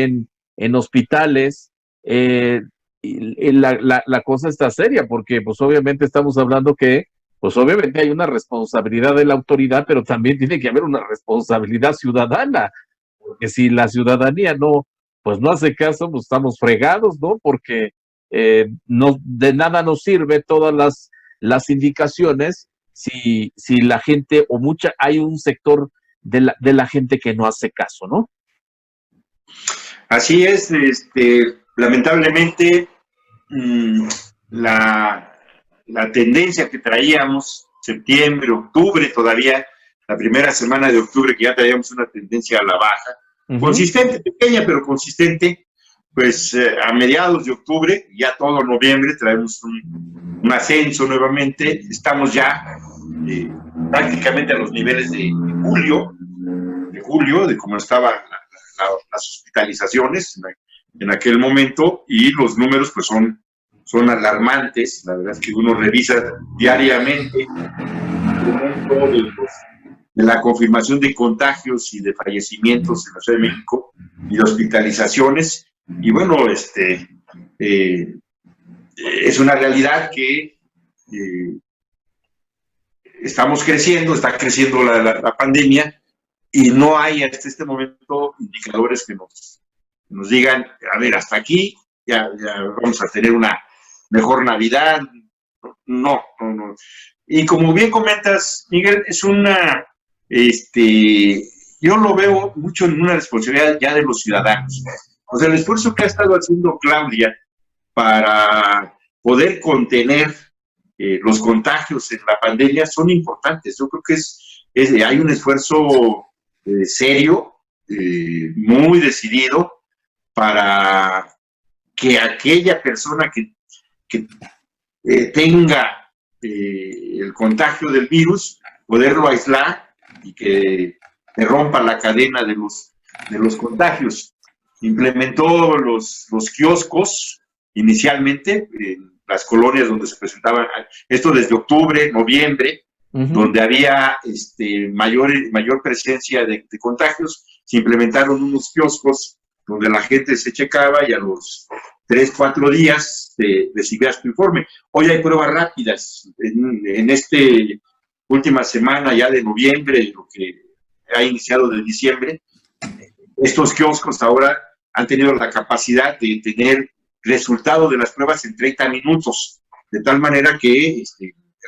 en hospitales. Y la cosa está seria porque pues obviamente estamos hablando que pues obviamente hay una responsabilidad de la autoridad, pero también tiene que haber una responsabilidad ciudadana, porque si la ciudadanía no hace caso, pues estamos fregados, ¿no? Porque no, de nada nos sirve todas las indicaciones si la gente hay un sector de la gente que no hace caso, ¿no? Así es, lamentablemente la tendencia que traíamos septiembre, octubre todavía, la primera semana de octubre, que ya traíamos una tendencia a la baja, consistente, pequeña pero consistente, pues a mediados de octubre, ya todo noviembre, traemos un ascenso nuevamente. Estamos ya prácticamente a los niveles de julio, de cómo estaban las hospitalizaciones en aquel momento, y los números pues son alarmantes. La verdad es que uno revisa diariamente el incremento la confirmación de contagios y de fallecimientos en la Ciudad de México y de hospitalizaciones. Y bueno, es una realidad que estamos creciendo, está creciendo la pandemia, y no hay hasta este momento indicadores que nos digan, a ver, hasta aquí ya vamos a tener una mejor Navidad. No. Y como bien comentas, Miguel, es yo lo veo mucho en una responsabilidad ya de los ciudadanos. O sea, el esfuerzo que ha estado haciendo Claudia para poder contener los contagios en la pandemia son importantes. Yo creo que hay un esfuerzo serio, muy decidido, para que aquella persona que tenga el contagio del virus, poderlo aislar y que rompa la cadena de los contagios. Implementó los kioscos inicialmente en las colonias donde se presentaban, esto desde octubre, noviembre, donde había mayor presencia de contagios. Se implementaron unos kioscos donde la gente se checaba y a los 3-4 días recibías tu informe. Hoy hay pruebas rápidas. En última semana ya de noviembre, lo que ha iniciado de diciembre, estos kioscos ahora han tenido la capacidad de tener resultado de las pruebas en 30 minutos, de tal manera que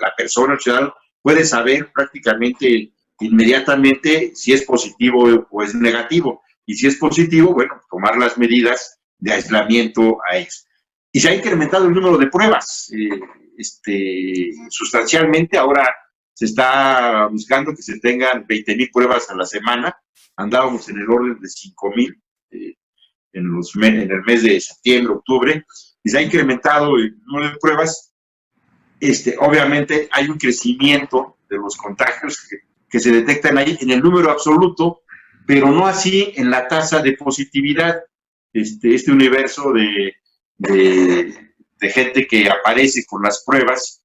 la persona, el ciudadano, puede saber prácticamente inmediatamente si es positivo o es negativo. Y si es positivo, bueno, tomar las medidas de aislamiento a ellos. Y se ha incrementado el número de pruebas sustancialmente. Ahora se está buscando que se tengan 20,000 pruebas a la semana. Andábamos en el orden de 5,000 en el mes de septiembre, octubre, y se ha incrementado el número de pruebas. Obviamente hay un crecimiento de los contagios que se detectan ahí en el número absoluto, pero no así en la tasa de positividad. Este universo de gente que aparece con las pruebas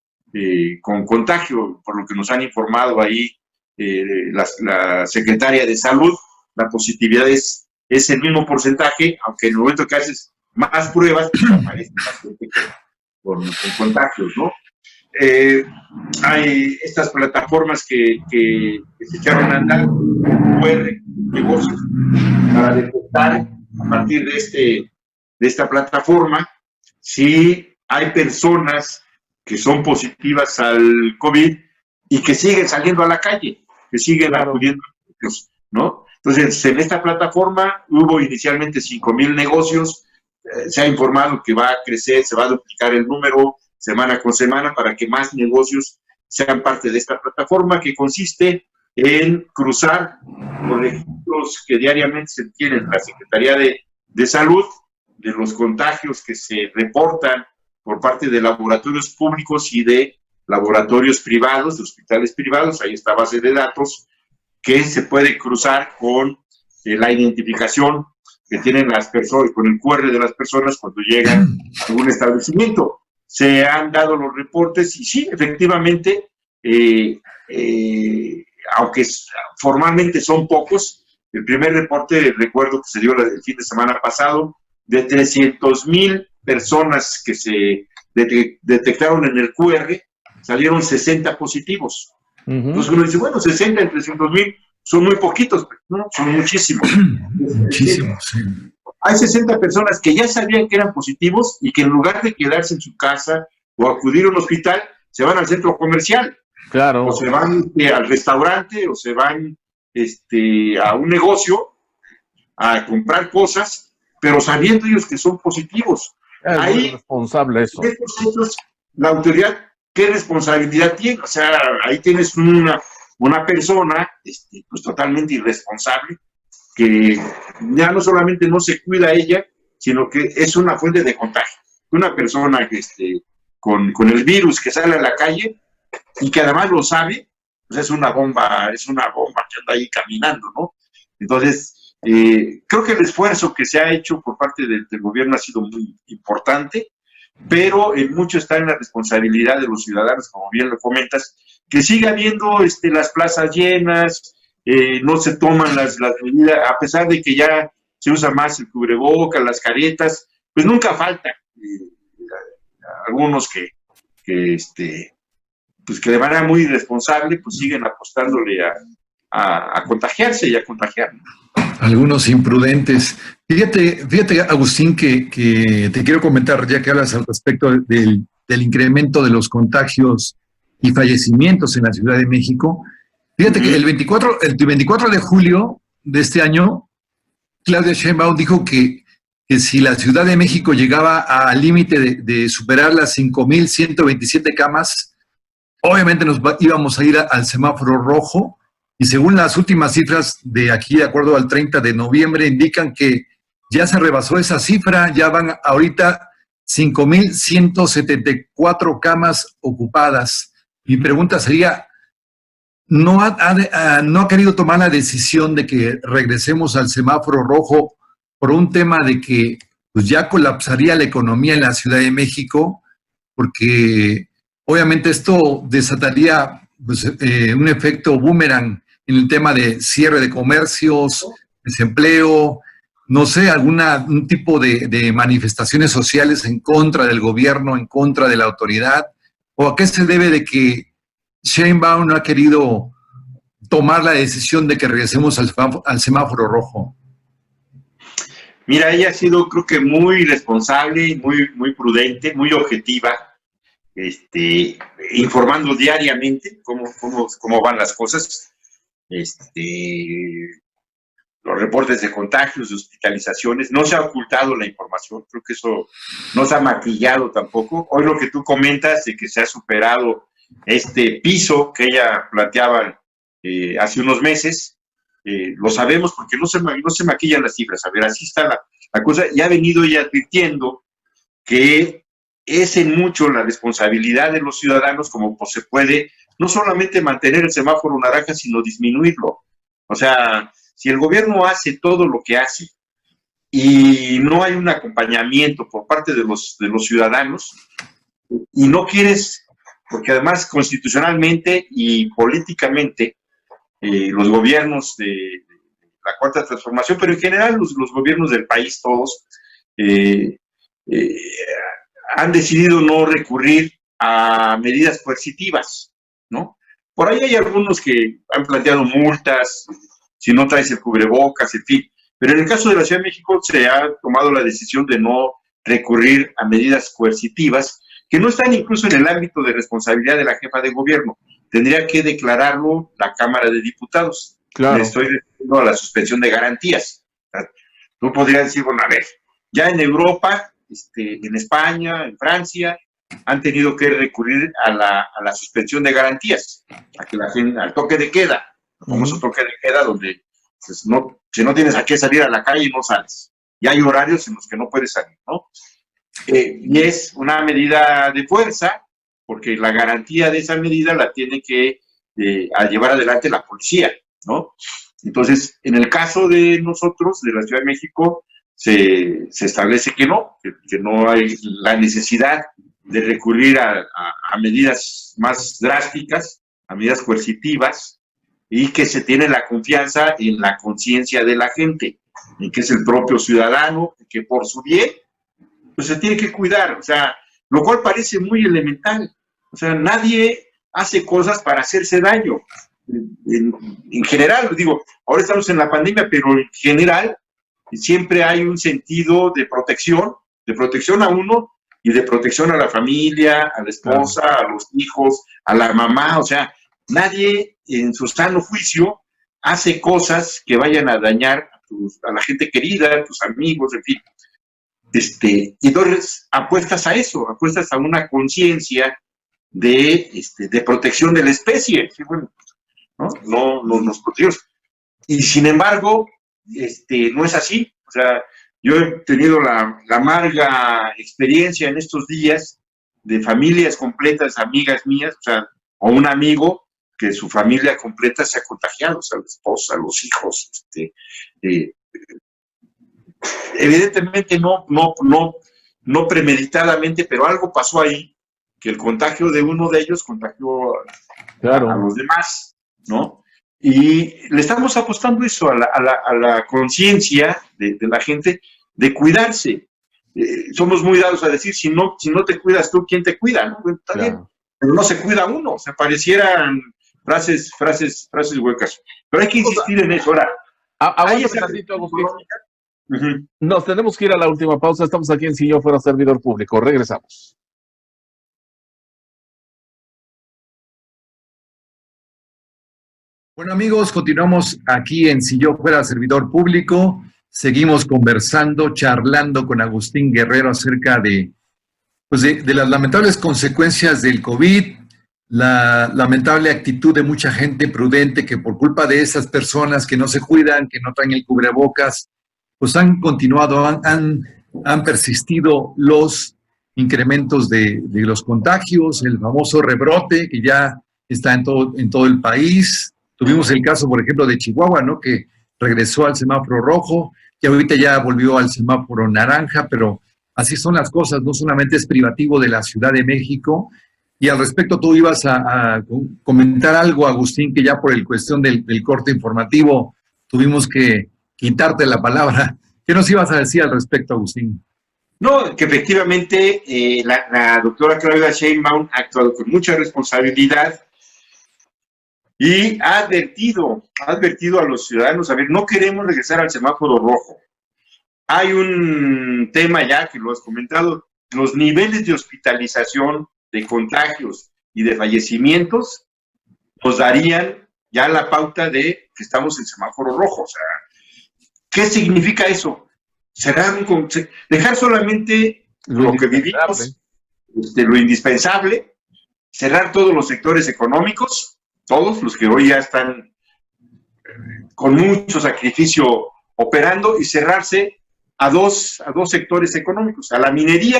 con contagio, por lo que nos han informado ahí la secretaria de Salud, la positividad es el mismo porcentaje, aunque en el momento que haces más pruebas, pues aparece más gente con contagios, ¿no? Hay estas plataformas que se echaron a andar, QR, negocios, para detectar a partir de esta plataforma si hay personas que son positivas al COVID y que siguen saliendo a la calle, que siguen acudiendo a negocios, ¿no? Entonces, en esta plataforma hubo inicialmente 5,000 negocios. Se ha informado que va a crecer, se va a duplicar el número semana con semana para que más negocios sean parte de esta plataforma, que consiste en cruzar los registros que diariamente se tienen en la Secretaría de Salud, de los contagios que se reportan por parte de laboratorios públicos y de laboratorios privados, de hospitales privados. Ahí está base de datos que se puede cruzar con la identificación que tienen las personas, con el QR de las personas cuando llegan a un establecimiento. Se han dado los reportes y sí, efectivamente, aunque formalmente son pocos, el primer reporte, recuerdo que se dio el fin de semana pasado, de 300,000 personas que se detectaron en el QR, salieron 60 positivos. Entonces uno dice, bueno, 60 en 300,000 son muy poquitos, ¿no? Son muchísimos. Muchísimos, sí. Hay 60 personas que ya sabían que eran positivos y que en lugar de quedarse en su casa o acudir a un hospital, se van al centro comercial. Claro. O se van al restaurante, o se van a un negocio a comprar cosas, pero sabiendo ellos que son positivos. Es ahí muy responsable eso. Estos, la autoridad, ¿qué responsabilidad tiene? O sea, ahí tienes una persona pues totalmente irresponsable, que ya no solamente no se cuida a ella, sino que es una fuente de contagio. Una persona que con el virus que sale a la calle y que además lo sabe, pues es una bomba que anda ahí caminando, ¿no? Entonces, creo que el esfuerzo que se ha hecho por parte del gobierno ha sido muy importante, pero mucho está en la responsabilidad de los ciudadanos, como bien lo comentas, que siga habiendo las plazas llenas, no se toman las medidas, a pesar de que ya se usa más el cubrebocas, las caretas, pues nunca falta algunos que pues que de manera muy irresponsable pues siguen apostándole a contagiarse y a contagiar. Algunos imprudentes. Fíjate, Agustín, que te quiero comentar, ya que hablas al respecto del incremento de los contagios y fallecimientos en la Ciudad de México. Fíjate que el 24 de julio de este año, Claudia Sheinbaum dijo que si la Ciudad de México llegaba al límite de superar las 5,127 camas, obviamente íbamos a ir al semáforo rojo, y según las últimas cifras de aquí, de acuerdo al 30 de noviembre, indican que ya se rebasó esa cifra, ya van ahorita 5,174 camas ocupadas. Mi pregunta sería, ¿no ha querido tomar la decisión de que regresemos al semáforo rojo por un tema de que pues ya colapsaría la economía en la Ciudad de México? Porque obviamente esto desataría pues, un efecto boomerang en el tema de cierre de comercios, desempleo, no sé, un tipo de manifestaciones sociales en contra del gobierno, en contra de la autoridad. ¿O a qué se debe de que Sheinbaum no ha querido tomar la decisión de que regresemos al semáforo rojo? Mira, ella ha sido, creo que muy responsable, muy prudente, muy objetiva, informando diariamente cómo van las cosas, los reportes de contagios, de hospitalizaciones. No se ha ocultado la información, creo que eso no se ha maquillado tampoco. Hoy lo que tú comentas de que se ha superado este piso que ella planteaba hace unos meses, lo sabemos porque no se maquillan las cifras. A ver, así está la cosa. Y ha venido ella advirtiendo que es en mucho la responsabilidad de los ciudadanos como pues, se puede no solamente mantener el semáforo naranja, sino disminuirlo. O sea, si el gobierno hace todo lo que hace y no hay un acompañamiento por parte de los ciudadanos y no quieres, porque además constitucionalmente y políticamente los gobiernos de la Cuarta Transformación, pero en general los gobiernos del país todos han decidido no recurrir a medidas coercitivas, ¿no? Por ahí hay algunos que han planteado multas, si no traes el cubrebocas, en fin. Pero en el caso de la Ciudad de México se ha tomado la decisión de no recurrir a medidas coercitivas que no están incluso en el ámbito de responsabilidad de la jefa de gobierno. Tendría que declararlo la Cámara de Diputados. Claro. Me estoy refiriendo a la suspensión de garantías. Tú podrías decir, bueno, a ver, ya en Europa, en España, en Francia, han tenido que recurrir a la suspensión de garantías, al toque de queda, el famoso toque de queda, donde pues, si no tienes a qué salir a la calle, no sales. Y hay horarios en los que no puedes salir, ¿no? Y es una medida de fuerza, porque la garantía de esa medida la tiene que llevar adelante la policía, ¿no? Entonces, en el caso de nosotros, de la Ciudad de México, se establece que no hay la necesidad de recurrir a medidas más drásticas, a medidas coercitivas, y que se tiene la confianza en la conciencia de la gente, en que es el propio ciudadano, que por su bien, pues se tiene que cuidar, o sea, lo cual parece muy elemental. O sea, nadie hace cosas para hacerse daño. En general, digo, ahora estamos en la pandemia, pero en general siempre hay un sentido de protección a uno y de protección a la familia, a la esposa, a los hijos, a la mamá. O sea, nadie en su sano juicio hace cosas que vayan a dañar a la gente querida, a tus amigos, en fin. Y entonces apuestas a eso, apuestas a una conciencia de protección de la especie. Sí, bueno, no nos protegemos. Y sin embargo, no es así. O sea, yo he tenido la amarga experiencia en estos días de familias completas, amigas mías, o sea, o un amigo que su familia completa se ha contagiado, o sea, la esposa, los hijos, evidentemente no premeditadamente, pero algo pasó ahí, que el contagio de uno de ellos contagió a los demás, ¿no? Y le estamos apostando eso a la conciencia de la gente de cuidarse. Somos muy dados a decir, si no te cuidas tú, ¿quién te cuida? ¿No? Bueno, está bien, pero no se cuida uno, o sea, parecieran frases huecas. Pero hay que insistir en eso. Ahora, aguanta un ratito, Agustín. Nos tenemos que ir a la última pausa. Estamos aquí en Si Yo Fuera Servidor Público. Regresamos. Bueno, amigos, continuamos aquí en Si Yo Fuera Servidor Público. Seguimos conversando, charlando con Agustín Guerrero acerca de las lamentables consecuencias del COVID, la lamentable actitud de mucha gente prudente que por culpa de esas personas que no se cuidan, que no traen el cubrebocas, pues han continuado, han persistido los incrementos de los contagios, el famoso rebrote que ya está en todo el país. Tuvimos el caso, por ejemplo, de Chihuahua, ¿no? Que regresó al semáforo rojo, que ahorita ya volvió al semáforo naranja, pero así son las cosas, no solamente es privativo de la Ciudad de México. Y al respecto tú ibas a comentar algo, Agustín, que ya por el cuestión del corte informativo tuvimos que quitarte la palabra. ¿Qué nos ibas a decir al respecto, Agustín? No, que efectivamente la doctora Claudia Sheinbaum ha actuado con mucha responsabilidad y ha advertido a los ciudadanos, a ver, no queremos regresar al semáforo rojo. Hay un tema ya que lo has comentado, los niveles de hospitalización, de contagios y de fallecimientos nos darían ya la pauta de que estamos en semáforo rojo. O sea, ¿qué significa eso? Dejar solamente lo que vivimos, lo indispensable, cerrar todos los sectores económicos, todos los que hoy ya están con mucho sacrificio operando, y cerrarse a dos sectores económicos, a la minería,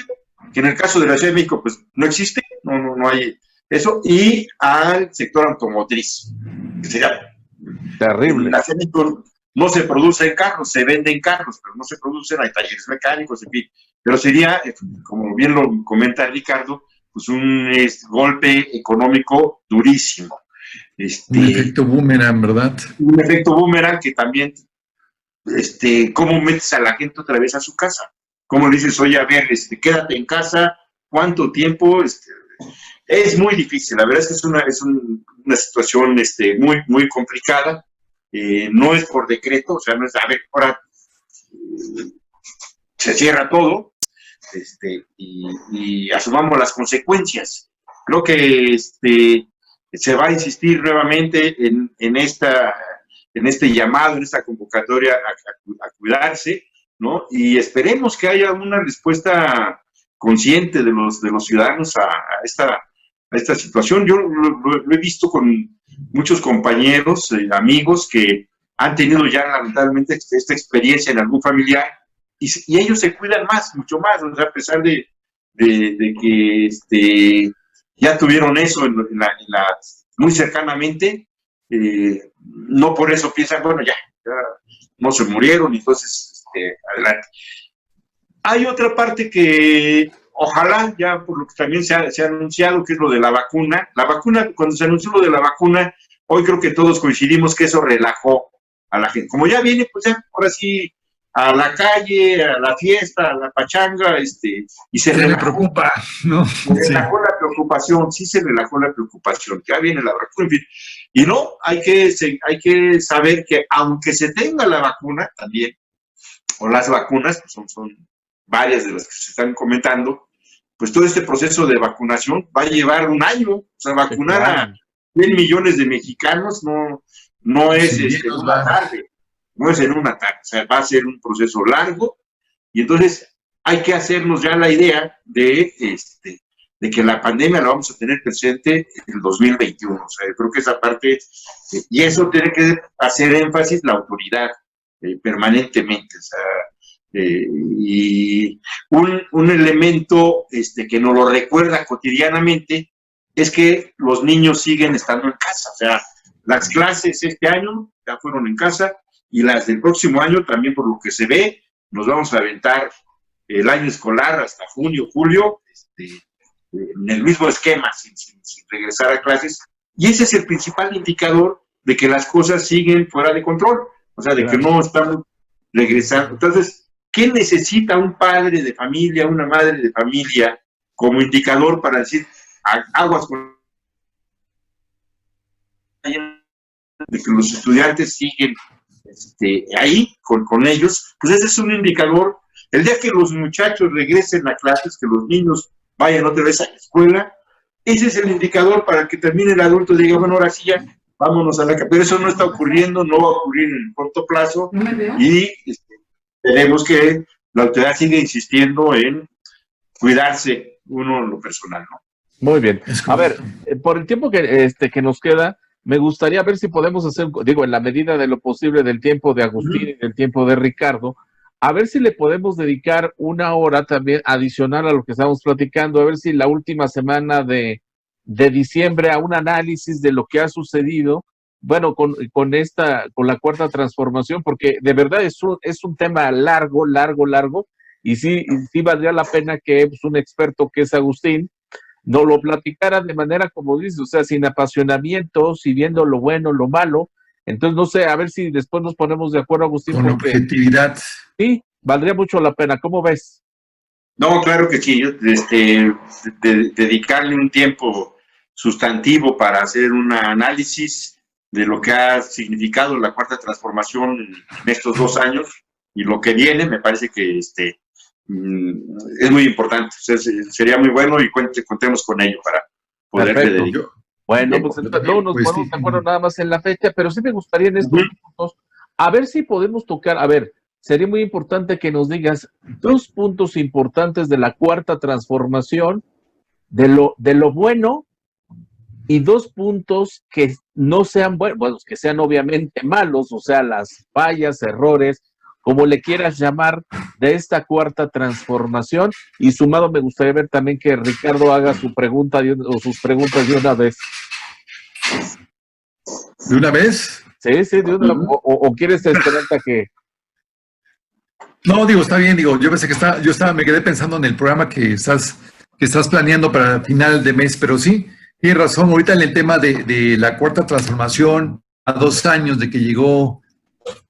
que en el caso de la Ciudad de México pues no existe, no hay eso, y al sector automotriz, que sería terrible. En la Ciudad de México no se producen carros, se venden carros, pero no se producen, hay talleres mecánicos, en fin, pero sería, como bien lo comenta Ricardo, pues un golpe económico durísimo. Un efecto boomerang, ¿verdad? Un efecto boomerang que también, ¿cómo metes a la gente otra vez a su casa? ¿Cómo le dices, oye, a ver, quédate en casa, cuánto tiempo? Es muy difícil, la verdad es que es una situación muy, muy complicada. No es por decreto, o sea, no es, a ver, ahora se cierra todo, y asumamos las consecuencias. Creo que se va a insistir nuevamente en este llamado, en esta convocatoria a cuidarse, ¿no? Y esperemos que haya una respuesta consciente de los ciudadanos a esta situación. Yo lo he visto con muchos compañeros, amigos que han tenido ya lamentablemente esta experiencia en algún familiar, y ellos se cuidan mucho más, o sea, a pesar de que ya tuvieron eso muy cercanamente, no por eso piensan, bueno, ya no se murieron, entonces adelante. Hay otra parte que ojalá, ya por lo que también se ha anunciado, que es lo de la vacuna. La vacuna, cuando se anunció lo de la vacuna, hoy creo que todos coincidimos que eso relajó a la gente. Como ya viene, pues ya, ahora sí, a la calle, a la fiesta, a la pachanga, y se le preocupa, ¿no? Se relajó la preocupación, sí se relajó la preocupación, ya viene la vacuna, en fin. Y no, hay que saber que aunque se tenga la vacuna también, o las vacunas, pues son varias de las que se están comentando, pues todo este proceso de vacunación va a llevar un año. O sea, vacunar a 100 millones de mexicanos no es en una tarde, no es en una tarde, o sea, va a ser un proceso largo, y entonces hay que hacernos ya la idea de que la pandemia la vamos a tener presente en el 2021. O sea, yo creo que esa parte, y eso tiene que hacer énfasis la autoridad permanentemente. O sea, y un elemento que nos lo recuerda cotidianamente es que los niños siguen estando en casa. O sea, las clases este año ya fueron en casa, y las del próximo año también, por lo que se ve, nos vamos a aventar el año escolar hasta junio, julio, en el mismo esquema, sin regresar a clases. Y ese es el principal indicador de que las cosas siguen fuera de control, o sea, de que no estamos regresando. Entonces, ¿qué necesita un padre de familia, una madre de familia como indicador para decir aguas con de que los estudiantes siguen ahí con ellos? Pues ese es un indicador. El día que los muchachos regresen a clases, que los niños vayan otra vez a la escuela, ese es el indicador para que termine el adulto y diga, bueno, ahora sí ya, vámonos a la casa. Pero eso no está ocurriendo, no va a ocurrir en el corto plazo, y tenemos que la autoridad sigue insistiendo en cuidarse uno en lo personal, ¿no? Muy bien. A ver, por el tiempo que nos queda, me gustaría ver si podemos hacer, digo, en la medida de lo posible del tiempo de Agustín y del tiempo de Ricardo, a ver si le podemos dedicar una hora también adicional a lo que estamos platicando, a ver si la última semana de diciembre a un análisis de lo que ha sucedido, bueno, con la cuarta transformación, porque de verdad es un tema largo, y sí valdría la pena que pues, un experto que es Agustín nos lo platicara de manera, como dice, o sea, sin apasionamientos y viendo lo bueno, lo malo. Entonces, no sé, a ver si después nos ponemos de acuerdo, Agustín. Con objetividad. Sí, valdría mucho la pena. ¿Cómo ves? No, claro que sí. Dedicarle un tiempo sustantivo para hacer un análisis de lo que ha significado la cuarta transformación en estos 2 años y lo que viene, me parece que es muy importante. O sea, sería muy bueno y contemos con ello para poder dedicar. Bueno, pues no nos ponemos de acuerdo nada más en la fecha, pero sí me gustaría en estos puntos, a ver si podemos tocar, a ver, sería muy importante que nos digas 2 puntos importantes de la cuarta transformación, de lo bueno, y 2 puntos que no sean buenos, bueno, que sean obviamente malos, o sea, las fallas, errores, como le quieras llamar, de esta cuarta transformación. Y sumado, me gustaría ver también que Ricardo haga su pregunta o sus preguntas de una vez. ¿De una vez? Sí, de una vez. ¿O quieres esperar hasta que...? No, digo, está bien, digo, yo pensé que me quedé pensando en el programa que estás planeando para final de mes, pero sí, tienes razón, ahorita en el tema de la cuarta transformación, a 2 años de que llegó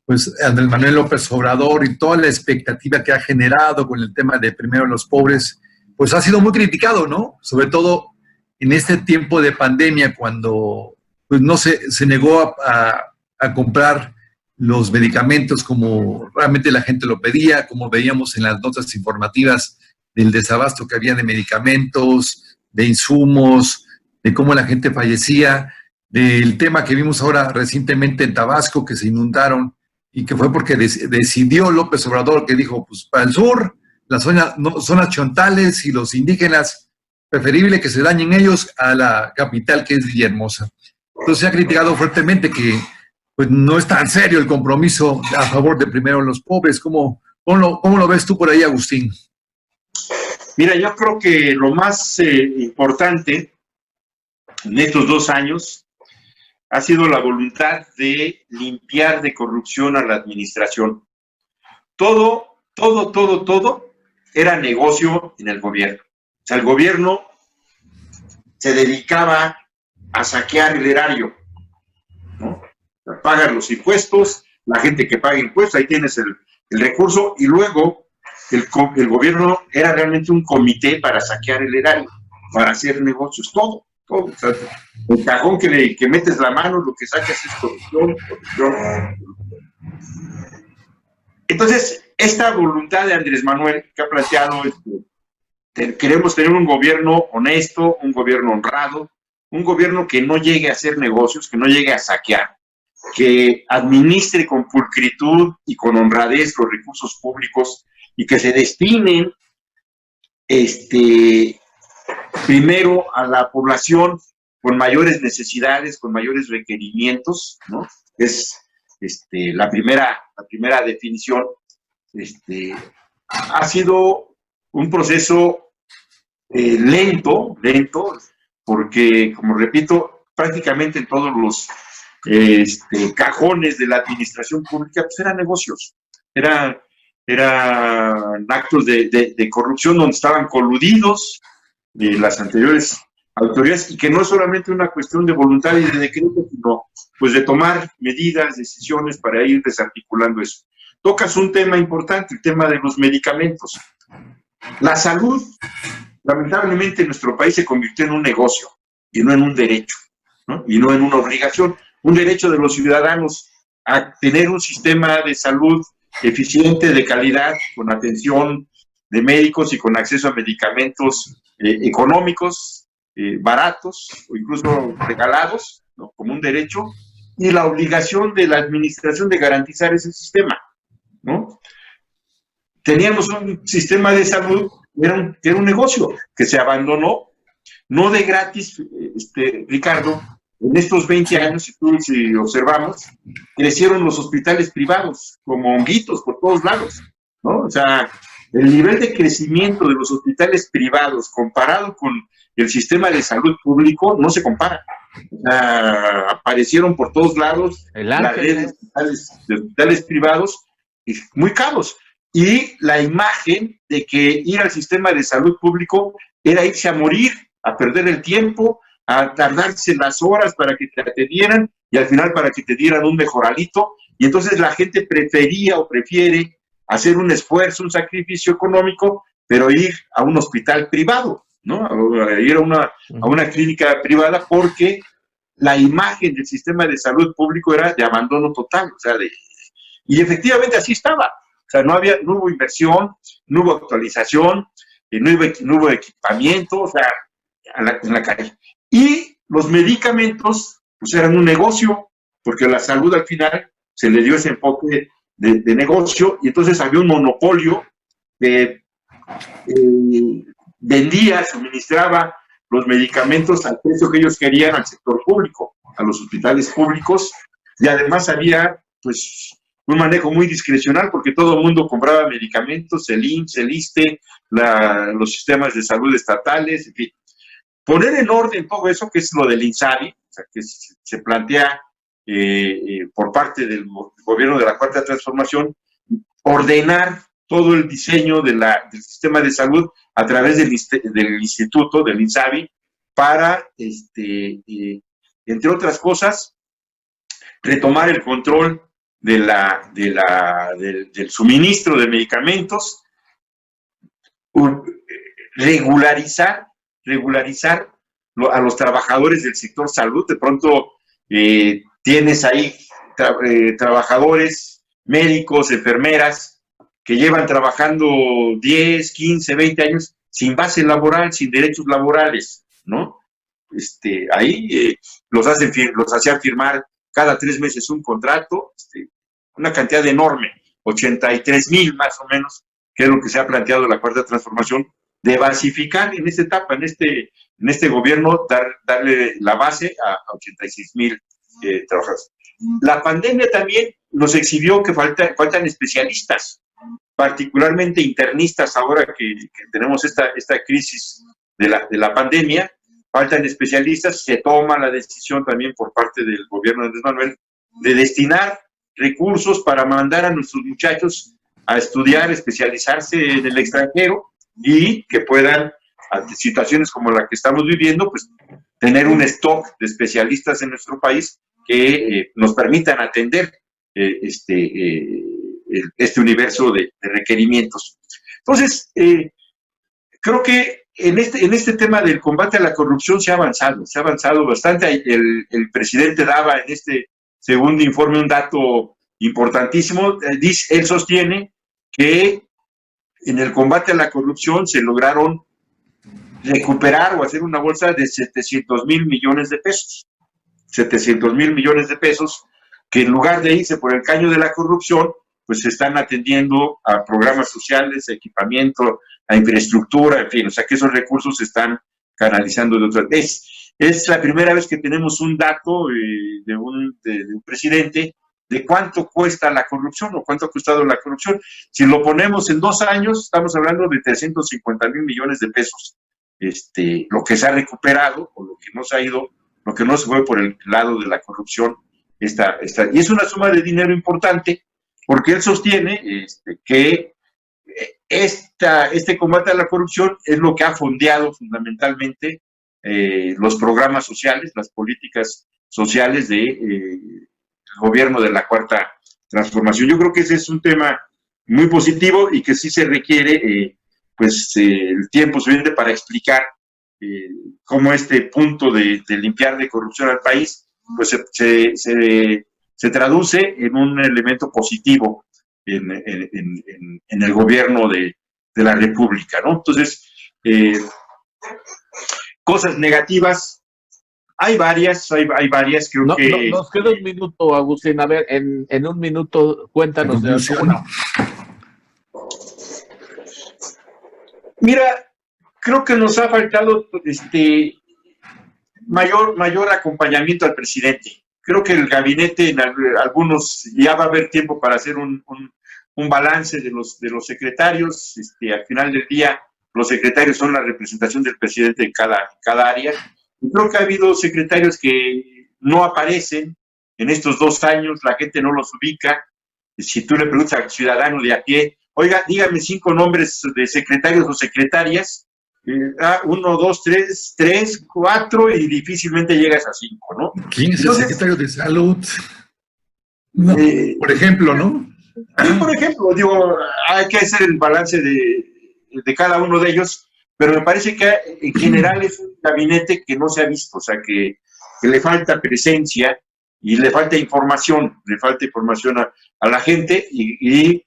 pues Andrés Manuel López Obrador y toda la expectativa que ha generado con el tema de primero los pobres, pues ha sido muy criticado, ¿no? Sobre todo en este tiempo de pandemia, cuando pues no se negó a comprar los medicamentos como realmente la gente lo pedía, como veíamos en las notas informativas del desabasto que había de medicamentos, de insumos, de cómo la gente fallecía, del tema que vimos ahora recientemente en Tabasco, que se inundaron, y que fue porque decidió López Obrador, que dijo, pues para el sur, las zonas chontales y los indígenas, preferible que se dañen ellos a la capital, que es Villahermosa. Entonces se ha criticado fuertemente que pues no es tan serio el compromiso a favor de primero los pobres. ¿Cómo lo ves tú por ahí, Agustín? Mira, yo creo que lo más importante en estos 2 años ha sido la voluntad de limpiar de corrupción a la administración. Todo era negocio en el gobierno. O sea, el gobierno se dedicaba a saquear el erario, ¿no? Pagan los impuestos, la gente que paga impuestos, ahí tienes el recurso, y luego el gobierno era realmente un comité para saquear el erario, para hacer negocios, todo. O sea, el cajón que metes la mano, lo que sacas es corrupción. Entonces, esta voluntad de Andrés Manuel que ha planteado, queremos tener un gobierno honesto, un gobierno honrado, un gobierno que no llegue a hacer negocios, que no llegue a saquear, que administre con pulcritud y con honradez los recursos públicos y que se destinen primero a la población con mayores necesidades, con mayores requerimientos, ¿no? Es la primera definición. Ha sido un proceso lento, porque, como repito, prácticamente en todos los cajones de la administración pública pues eran negocios, eran actos de corrupción donde estaban coludidos las anteriores autoridades, y que no es solamente una cuestión de voluntad y de decreto, sino pues de tomar medidas, decisiones para ir desarticulando eso. Tocas un tema importante, el tema de los medicamentos. La salud, lamentablemente, en nuestro país se convirtió en un negocio y no en un derecho, ¿no? Y no en una obligación. Un derecho de los ciudadanos a tener un sistema de salud eficiente, de calidad, con atención de médicos y con acceso a medicamentos económicos, baratos o incluso regalados, ¿no? Como un derecho, y la obligación de la administración de garantizar ese sistema, ¿no? Teníamos un sistema de salud que era un negocio que se abandonó, no de gratis, Ricardo. En estos 20 años, si observamos, crecieron los hospitales privados como honguitos por todos lados, ¿no? O sea, el nivel de crecimiento de los hospitales privados comparado con el sistema de salud público no se compara. O sea, aparecieron por todos lados la red de hospitales privados muy caros. Y la imagen de que ir al sistema de salud público era irse a morir, a perder el tiempo, a tardarse las horas para que te atendieran y al final para que te dieran un mejoralito. Y entonces la gente prefería o prefiere hacer un esfuerzo, un sacrificio económico, pero ir a un hospital privado, ¿no? A ir a una clínica privada, porque la imagen del sistema de salud público era de abandono total. O sea, y efectivamente así estaba. O sea, no hubo inversión, no hubo actualización, no hubo equipamiento, o sea, en la calle. Y los medicamentos, pues eran un negocio, porque la salud al final se le dio ese enfoque de negocio, y entonces había un monopolio que vendía, suministraba los medicamentos al precio que ellos querían al sector público, a los hospitales públicos, y además había, pues, un manejo muy discrecional, porque todo el mundo compraba medicamentos, el IMSS, el ISSSTE, los sistemas de salud estatales, en fin. Poner en orden todo eso, que es lo del INSABI, o sea, que se plantea por parte del gobierno de la Cuarta Transformación, ordenar todo el diseño del sistema de salud a través del instituto, del INSABI, para, entre otras cosas, retomar el control del suministro de medicamentos, regularizar a los trabajadores del sector salud. De pronto tienes ahí trabajadores, médicos, enfermeras, que llevan trabajando 10, 15, 20 años sin base laboral, sin derechos laborales, ¿no? Ahí los hacían firmar cada 3 meses un contrato, una cantidad enorme, 83,000 más o menos, que es lo que se ha planteado la Cuarta Transformación, de basificar en esta etapa, en este gobierno, darle la base a 86,000 trabajadores. La pandemia también nos exhibió que faltan especialistas, particularmente internistas, ahora que tenemos esta crisis de la pandemia. Faltan especialistas. Se toma la decisión también por parte del gobierno de Andrés Manuel de destinar recursos para mandar a nuestros muchachos a estudiar, especializarse en el extranjero, y que puedan, ante situaciones como la que estamos viviendo, pues tener un stock de especialistas en nuestro país que nos permitan atender este universo de requerimientos. Entonces, creo que en este tema del combate a la corrupción se ha avanzado bastante. El presidente daba en este segundo informe un dato importantísimo. Él sostiene que en el combate a la corrupción se lograron recuperar o hacer una bolsa de 700,000 millones de pesos. 700,000 millones de pesos que, en lugar de irse por el caño de la corrupción, pues se están atendiendo a programas sociales, a equipamiento, a infraestructura, en fin, o sea que esos recursos se están canalizando de otras. Es la primera vez que tenemos un dato de un presidente de cuánto cuesta la corrupción o cuánto ha costado la corrupción. Si lo ponemos en 2 años, estamos hablando de 350,000 millones de pesos, lo que se ha recuperado o lo que no se ha ido, lo que no se fue por el lado de la corrupción. Y es una suma de dinero importante, porque él sostiene que este combate a la corrupción es lo que ha fondeado fundamentalmente los programas sociales, las políticas sociales del gobierno de la Cuarta Transformación. Yo creo que ese es un tema muy positivo y que sí se requiere el tiempo suficiente para explicar cómo este punto de limpiar de corrupción al país pues se traduce en un elemento positivo en el gobierno de la República, ¿no? Entonces, cosas negativas, hay varias, creo que... Nos queda un minuto, Agustín, a ver, en un minuto cuéntanos de alguna. Mira, creo que nos ha faltado mayor acompañamiento al presidente. Creo que el gabinete, en algunos, ya va a haber tiempo para hacer un balance de los secretarios. Al final del día, los secretarios son la representación del presidente en cada área. Y creo que ha habido secretarios que no aparecen en estos 2 años, la gente no los ubica. Si tú le preguntas al ciudadano de a pie, oiga, dígame 5 nombres de secretarios o secretarias, 1, 2, 3, 4 y difícilmente llegas a 5, ¿no? ¿Quién es el secretario de Salud? No, por ejemplo, ¿no? Sí, por ejemplo, digo, hay que hacer el balance de cada uno de ellos, pero me parece que en general es un gabinete que no se ha visto, o sea, que le falta presencia y le falta información a la gente y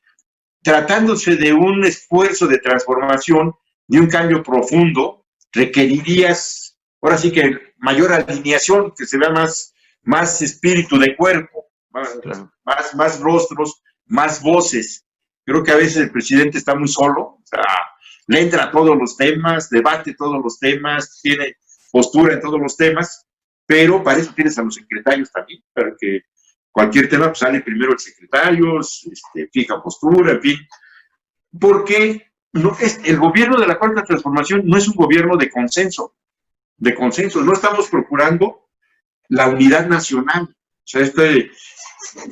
tratándose de un esfuerzo de transformación, de un cambio profundo, requerirías, ahora sí que mayor alineación, que se vea más espíritu de cuerpo, más rostros, más voces. Creo que a veces el presidente está muy solo, o sea, le entra a todos los temas, debate todos los temas, tiene postura en todos los temas, pero para eso tienes a los secretarios también, para que cualquier tema pues, sale primero el secretario, fija postura, en fin, porque el gobierno de la Cuarta Transformación no es un gobierno de consenso, no estamos procurando la unidad nacional, o sea,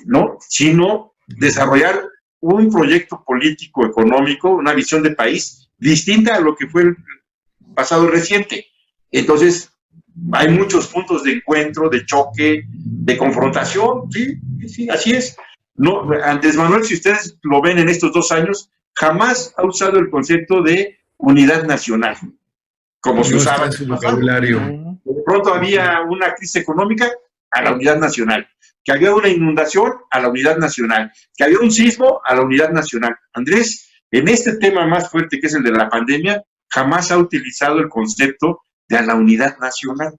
¿no? Sino desarrollar un proyecto político, económico, una visión de país distinta a lo que fue el pasado reciente. Entonces, hay muchos puntos de encuentro, de choque, de confrontación, sí, así es. No, Andrés Manuel, si ustedes lo ven en estos 2 años, jamás ha usado el concepto de unidad nacional, como se usaba en su vocabulario. De pronto había una crisis económica, a la unidad nacional, que había una inundación, a la unidad nacional, que había un sismo, a la unidad nacional. Andrés, en este tema más fuerte que es el de la pandemia, jamás ha utilizado el concepto de la unidad nacional,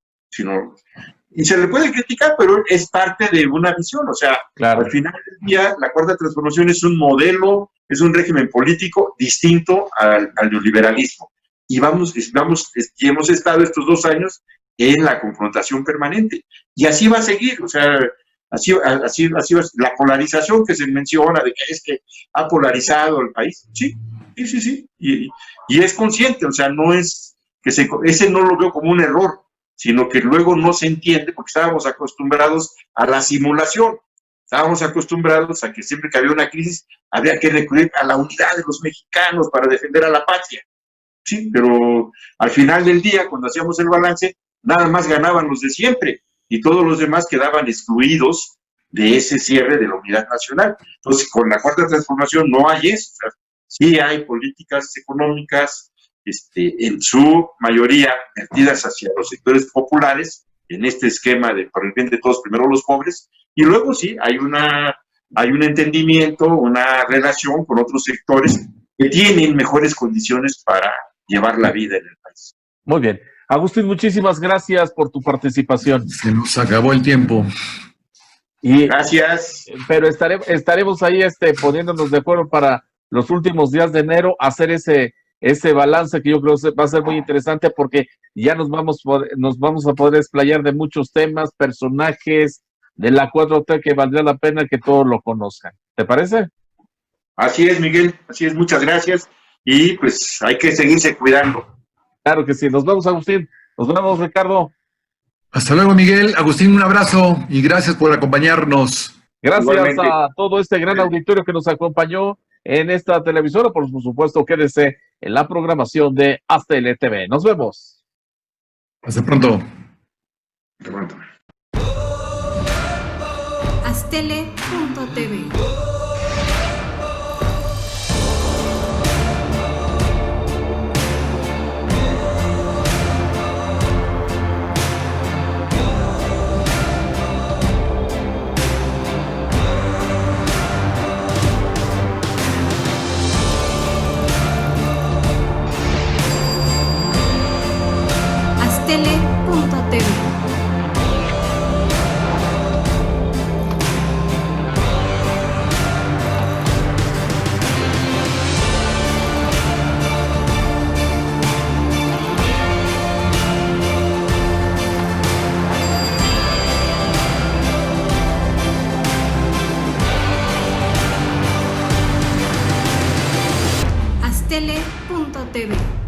y se le puede criticar, pero es parte de una visión, o sea, claro. Al final del día, la Cuarta Transformación es un modelo, es un régimen político distinto al neoliberalismo, y hemos estado estos 2 años en la confrontación permanente, y así va a seguir, o sea, así va, la polarización que se menciona, de que es que ha polarizado el país, sí, y es consciente, o sea, no es que ese no lo veo como un error, sino que luego no se entiende porque estábamos acostumbrados a la simulación, estábamos acostumbrados a que siempre que había una crisis había que recurrir a la unidad de los mexicanos para defender a la patria, sí, pero al final del día, cuando hacíamos el balance, nada más ganaban los de siempre y todos los demás quedaban excluidos de ese cierre de la unidad nacional. Entonces, con la Cuarta Transformación no hay eso, o sea, sí hay políticas económicas, en su mayoría vertidas hacia los sectores populares, en este esquema de por el bien de todos, primero los pobres, y luego sí, hay un entendimiento, una relación con otros sectores que tienen mejores condiciones para llevar la vida en el país. Muy bien. Agustín, muchísimas gracias por tu participación. Se nos acabó el tiempo. Gracias. Pero estaremos ahí poniéndonos de acuerdo para los últimos días de enero, hacer ese balance que yo creo que va a ser muy interesante porque ya nos vamos a poder explayar de muchos temas, personajes de la 4T que valdría la pena que todos lo conozcan. ¿Te parece? Así es, Miguel, así es, muchas gracias y pues hay que seguirse cuidando. Claro que sí, nos vemos, Agustín, nos vemos, Ricardo. Hasta luego, Miguel. Agustín, un abrazo y gracias por acompañarnos. Gracias Igualmente. a todo este gran auditorio que nos acompañó en esta televisora. Por supuesto, quédese en la programación de Hasta LTV. Nos vemos. Hasta pronto. De pronto. Astele.tv. Astele.tv. Astele.tv.